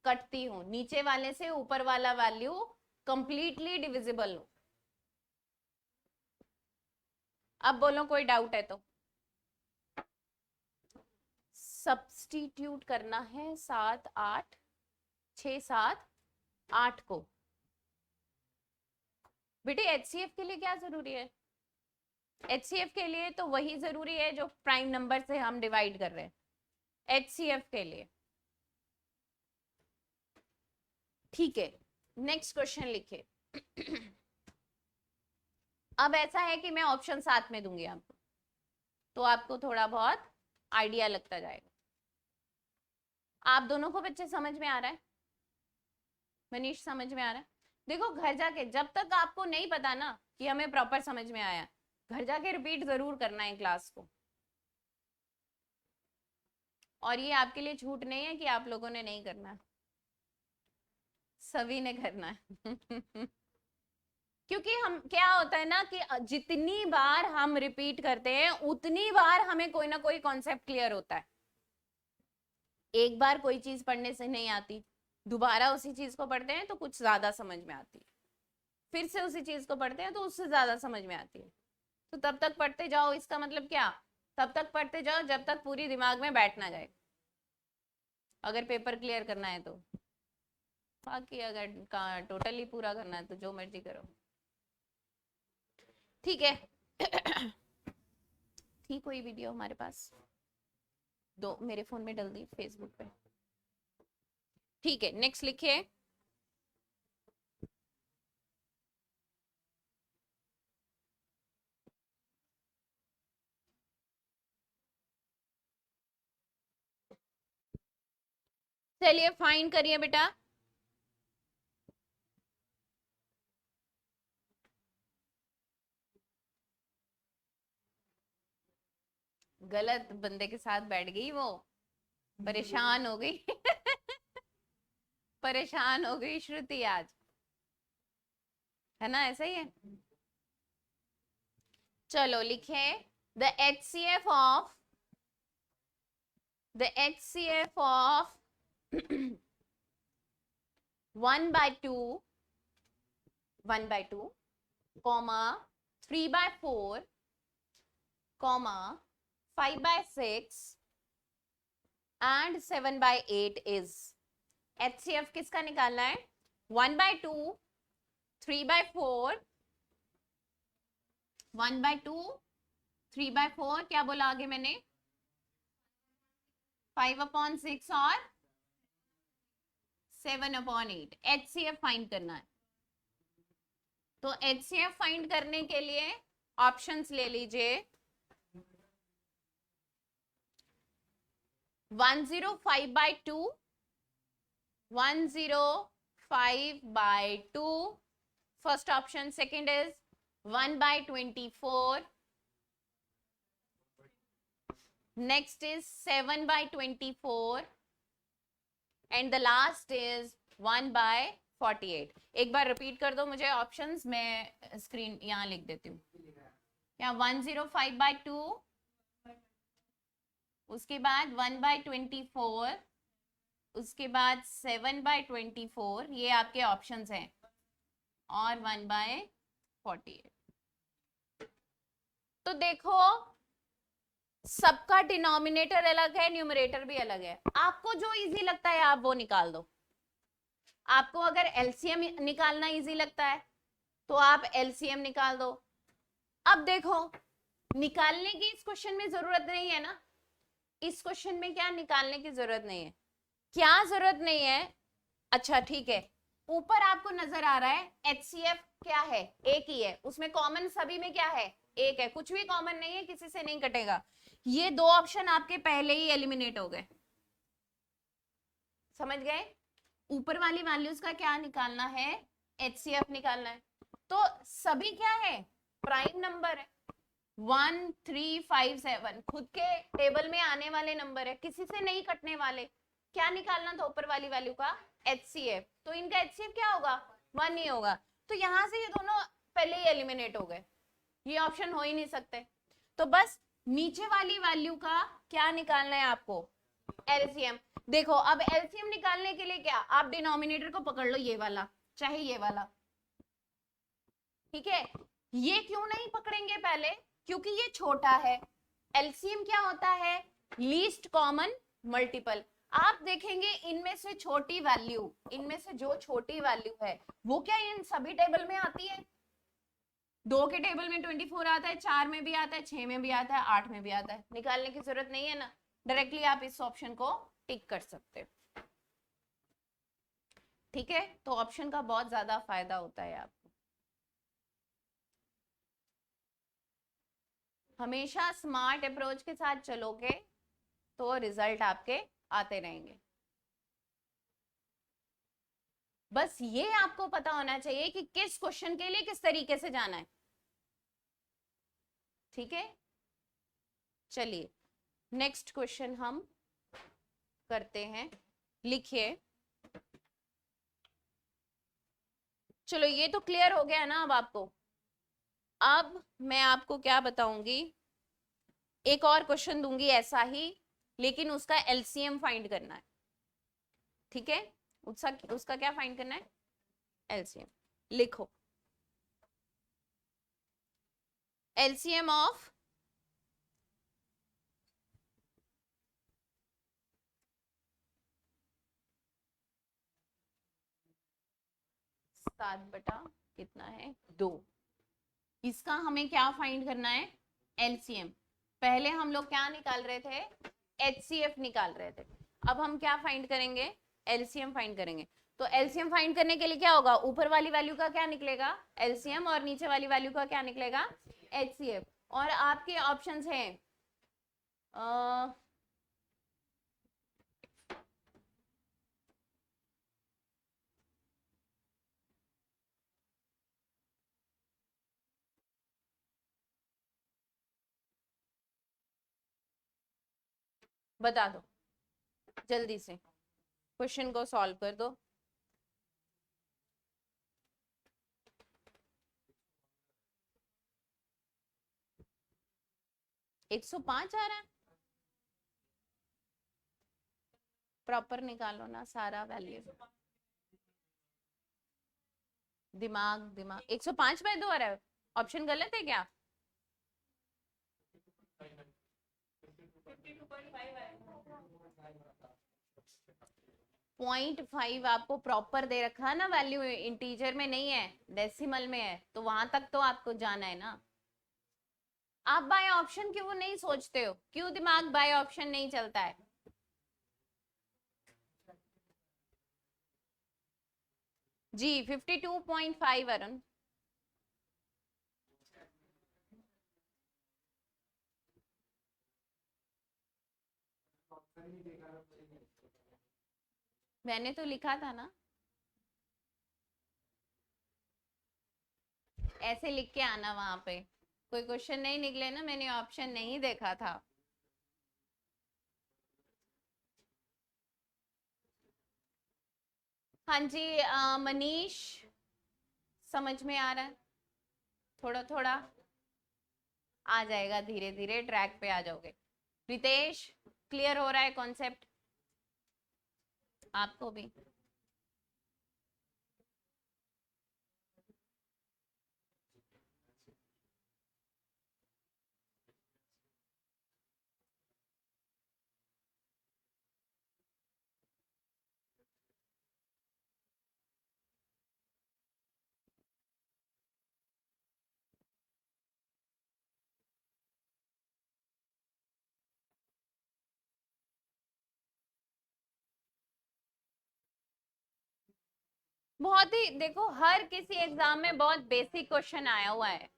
कटती हो, नीचे वाले से ऊपर वाला वैल्यू कंप्लीटली डिविजिबल हो। अब बोलो कोई डाउट है तो, सब्स्टिट्यूट करना है 7 8 6 7 8 को। बेटे HCF के लिए क्या जरूरी है, HCF के लिए तो वही जरूरी है जो प्राइम नंबर से हम डिवाइड कर रहे हैं, HCF के लिए। ठीक है, नेक्स्ट क्वेश्चन लिखे अब ऐसा है कि मैं ऑप्शन साथ में दूंगी आपको, तो आपको थोड़ा बहुत आइडिया लगता जाएगा। आप दोनों को बच्चे समझ में आ रहा है, मनीष समझ में आ रहा है? देखो घर जाके जब तक आपको नहीं पता ना कि हमें प्रॉपर समझ में आया, घर जाके रिपीट जरूर करना है क्लास को, और ये आपके लिए छूट नहीं है कि आप लोगों ने नहीं करना, सभी ने करना है क्योंकि हम क्या होता है ना कि जितनी बार हम रिपीट करते हैं उतनी बार हमें कोई ना कोई कॉन्सेप्ट क्लियर होता है। एक बार कोई चीज पढ़ने से नहीं आती, दोबारा उसी चीज को पढ़ते हैं तो कुछ ज्यादा समझ में आती है, फिर से उसी चीज को पढ़ते हैं तो उससे ज्यादा समझ में आती है, तो तब तक पढ़ते जाओ, इसका मतलब क्या, तब तक पढ़ते जाओ जब तक पूरी दिमाग में बैठ ना जाए, अगर पेपर क्लियर करना है तो। बाकी अगर टोटली पूरा करना है तो जो मर्जी करो। ठीक है थी कोई वीडियो हमारे पास, दो मेरे फोन में डल दी फेसबुक पे। ठीक है नेक्स्ट लिखिए, चलिए फाइन करिए बेटा। गलत बंदे के साथ बैठ गई वो, परेशान हो गई परेशान हो गई श्रुति आज, है ना, ऐसा ही है। चलो लिखे, the HCF of 1/2 comma 3/4 comma 5/6 and 7/8 is, HCF किसका निकालना है, 1/2 3/4 1/2 3/4 क्या बोला आगे मैंने, 5/6 और 7/8। HCF फाइंड करना है। तो HCF फाइंड करने के लिए ऑप्शंस ले लीजिए। 105/2, 105/2 first option. Second is 1/24. Next is 7/24 and the last is 1/48. एक बार रिपीट कर दो मुझे ऑप्शंस, मैं स्क्रीन यहाँ लिख देती हूँ। क्या 105/2, उसके बाद 1/24, उसके बाद 7/24, ये आपके ऑप्शंस हैं, और 1/48। तो देखो सबका डिनोमिनेटर अलग है, न्यूमरेटर भी अलग है। आपको जो इजी लगता है आप वो निकाल दो। आपको अगर एलसीएम निकालना इजी लगता है तो आप एलसीएम निकाल दो। अब देखो निकालने की इस क्वेश्चन में जरूरत नहीं है ना, इस क्वेश्चन में क्या निकालने की जरूरत नहीं है, क्या जरूरत नहीं है। अच्छा ठीक है, ऊपर आपको नजर आ रहा है एचसीएफ क्या है, एक ही है, उसमें कॉमन सभी में क्या है, एक है, कुछ भी कॉमन नहीं है, किसी से नहीं कटेगा। ये दो ऑप्शन आपके पहले ही एलिमिनेट हो गए, समझ गए। ऊपर वाली वैल्यूज का क्या निकालना है, एचसीएफ निकालना है। तो सभी क्या है, प्राइम नंबर है। 1 3 5 7 खुद के टेबल में आने वाले नंबर है, किसी से नहीं कटने वाले। क्या निकालना था ऊपर वाली वैल्यू का, एचसीएफ। तो इनका एचसीएफ क्या होगा, 1 ही होगा। तो यहां से ये दोनों पहले ही एलिमिनेट हो गए, ये ऑप्शन हो ही नहीं सकते। तो बस नीचे वाली वैल्यू का क्या निकालना है आपको, एलसीएम। देखो अब एलसीएम निकालने के लिए क्या, आप डिनोमिनेटर को पकड़ लो, ये वाला चाहे ये वाला, ठीक है। ये क्यों नहीं पकड़ेंगे पहले, क्योंकि ये छोटा है। एलसीएम क्या होता है, लीस्ट कॉमन मल्टीपल। आप देखेंगे इनमें से छोटी वैल्यू, इनमें से जो छोटी वैल्यू है वो क्या इन सभी टेबल में आती है। 2 के टेबल में 24 आता है, 4 में भी आता है, 6 में भी आता है, 8 में भी आता है। निकालने की जरूरत नहीं है ना, डायरेक्टली आप इस ऑप्शन को टिक कर सकते हो, ठीक है। तो ऑप्शन का बहुत ज्यादा फायदा होता है आपको। हमेशा स्मार्ट अप्रोच के साथ चलोगे तो रिजल्ट आपके आते रहेंगे। बस ये आपको पता होना चाहिए कि किस क्वेश्चन के लिए किस तरीके से जाना है, ठीक है। चलिए नेक्स्ट क्वेश्चन हम करते हैं, लिखिए। चलो ये तो क्लियर हो गया ना अब आपको। अब मैं आपको क्या बताऊंगी, एक और क्वेश्चन दूंगी ऐसा ही, लेकिन उसका एलसीएम फाइंड करना है, ठीक है। उसका क्या फाइंड करना है, एलसीएम। लिखो एलसीएम ऑफ सात बटा कितना है 2, इसका हमें क्या फाइंड करना है, एलसीएम। पहले हम लोग क्या निकाल रहे थे, एचसीएफ निकाल रहे थे। अब हम क्या फाइंड करेंगे, एलसीएम फाइंड करेंगे। तो एलसीएम फाइंड करने के लिए क्या होगा, ऊपर वाली वैल्यू का क्या निकलेगा, एलसीएम, और नीचे वाली वैल्यू का क्या निकलेगा, एचसीएफ। और आपके ऑप्शंस हैं बता दो जल्दी से, क्वेश्चन को सॉल्व कर दो। एक 105 आ रहा है, प्रॉपर निकालो ना सारा वैल्यू। दिमाग 105/2 आ रहा है, ऑप्शन गलत है क्या, 0.5 आपको प्रॉपर दे रखा है ना वैल्यू, इंटीजर में नहीं है, डेसिमल में है, तो वहां तक तो आपको जाना है ना। आप बाय ऑप्शन क्यों नहीं सोचते हो, क्यों दिमाग बाय ऑप्शन नहीं चलता है? जी 52.5 अरुण। मैंने तो लिखा था ना, ऐसे लिख के आना वहां पे। कोई क्वेश्चन नहीं निकले ना, मैंने ऑप्शन नहीं देखा था। हाँ जी मनीष, समझ में आ रहा है? थोड़ा थोड़ा आ जाएगा, धीरे धीरे ट्रैक पे आ जाओगे। रितेश, क्लियर हो रहा है कॉन्सेप्ट आपको भी? बहुत ही देखो, हर किसी एग्जाम में बहुत बेसिक क्वेश्चन आया हुआ है,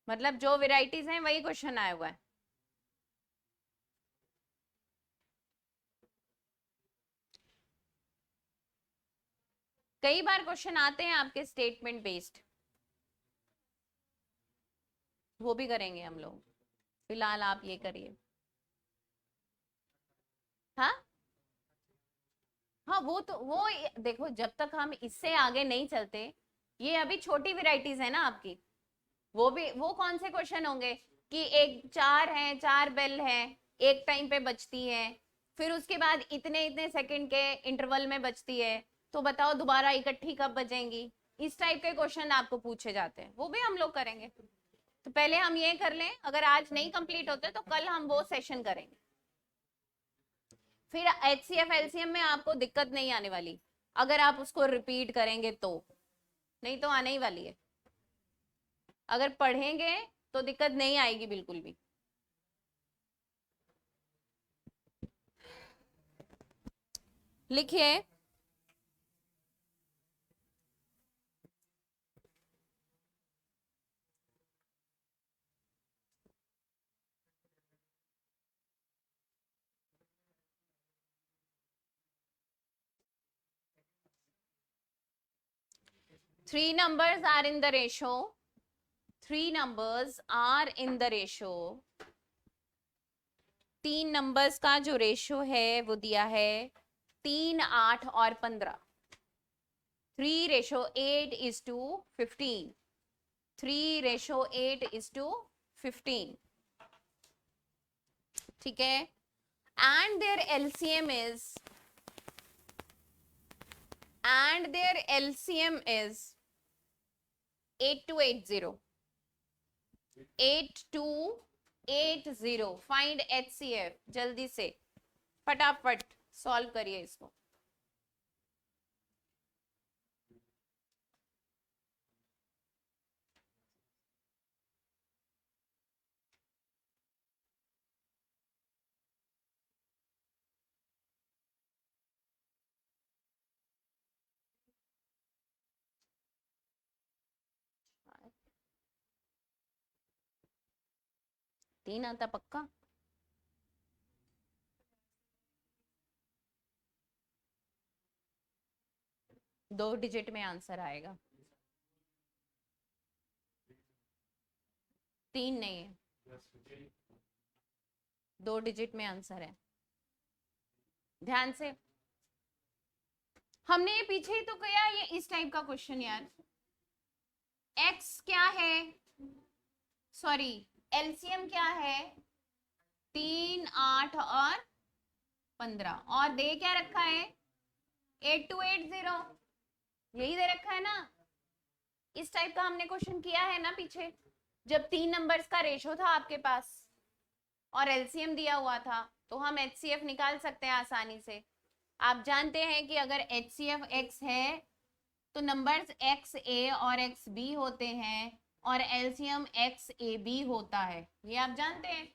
मतलब जो वेराइटीज हैं वही क्वेश्चन आया हुआ है। कई बार क्वेश्चन आते हैं आपके स्टेटमेंट बेस्ड, वो भी करेंगे हम लोग। फिलहाल आप ये करिए। हाँ हाँ, वो देखो, जब तक हम इससे आगे नहीं चलते, ये अभी छोटी वेराइटीज है ना आपकी, वो कौन से क्वेश्चन होंगे कि एक चार है, चार बेल है, एक टाइम पे बचती है, फिर उसके बाद इतने इतने सेकंड के इंटरवल में बचती है, तो बताओ दोबारा इकट्ठी कब बचेंगी। इस टाइप के क्वेश्चन आपको पूछे जाते हैं, वो भी हम लोग करेंगे। तो पहले हम ये कर लें, अगर आज नहीं कंप्लीट होते तो कल हम वो सेशन करेंगे। फिर HCF LCM में आपको दिक्कत नहीं आने वाली, अगर आप उसको रिपीट करेंगे तो, नहीं तो आने ही वाली है। अगर पढ़ेंगे तो दिक्कत नहीं आएगी बिल्कुल भी। लिखिए, three numbers are in the ratio, three numbers are in the ratio, तीन नंबर्स का जो रेशो है वो दिया है 3, 8 और 15। 3:8:15, 3:8:15, ठीक है। and their LCM is 8280, 8280। Find HCF, जल्दी से फटाफट सॉल्व करिए इसको। तीन आता पक्का? दो डिजिट में आंसर आएगा, तीन नहीं है, दो डिजिट में आंसर है। ध्यान से, हमने ये पीछे ही तो किया, ये इस टाइप का क्वेश्चन यार। x क्या है, सॉरी LCM क्या है, 3, 8 और 15, और दे क्या रखा है 8280, यही दे रखा है ना। इस टाइप का हमने क्वेश्चन किया है ना पीछे, जब तीन नंबर्स का रेशो था आपके पास और LCM दिया हुआ था, तो हम HCF निकाल सकते हैं आसानी से। आप जानते हैं कि अगर HCF x है तो नंबर्स XA और XB होते हैं, और एलसीएम XAB होता है, ये आप जानते हैं।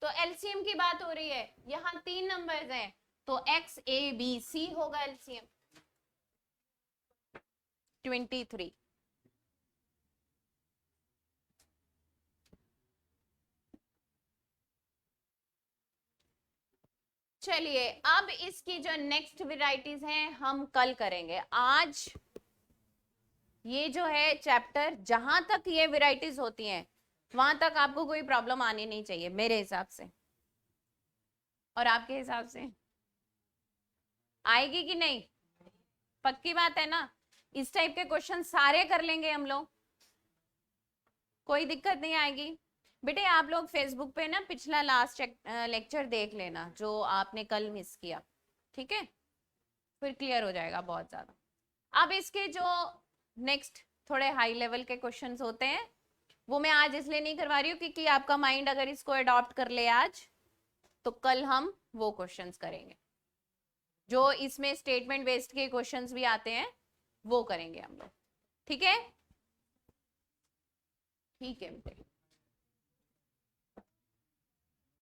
तो एलसीएम की बात हो रही है, यहाँ 3 नंबर्स हैं, तो XABC होगा एलसीएम 23। चलिए अब इसकी जो नेक्स्ट वेराइटीज हैं हम कल करेंगे। आज ये जो है चैप्टर, जहां तक ये वेराइटीज होती हैं वहां तक आपको कोई प्रॉब्लम आनी नहीं चाहिए मेरे हिसाब से, और आपके हिसाब से आएगी कि नहीं? पक्की बात है ना? इस टाइप के क्वेश्चन सारे कर लेंगे हम लोग, कोई दिक्कत नहीं आएगी। बेटे आप लोग फेसबुक पे ना पिछला लास्ट लेक्चर देख लेना जो आपने कल मिस किया, ठीक है? फिर क्लियर हो जाएगा बहुत ज्यादा। अब इसके जो नेक्स्ट थोड़े हाई लेवल के क्वेश्चंस होते हैं वो मैं आज इसलिए नहीं करवा रही हूँ क्योंकि आपका माइंड अगर इसको अडॉप्ट कर ले आज तो कल हम वो क्वेश्चंस करेंगे जो इसमें स्टेटमेंट बेस्ड के क्वेश्चंस भी आते हैं, वो करेंगे हम लोग, ठीक है? ठीक है बेटे।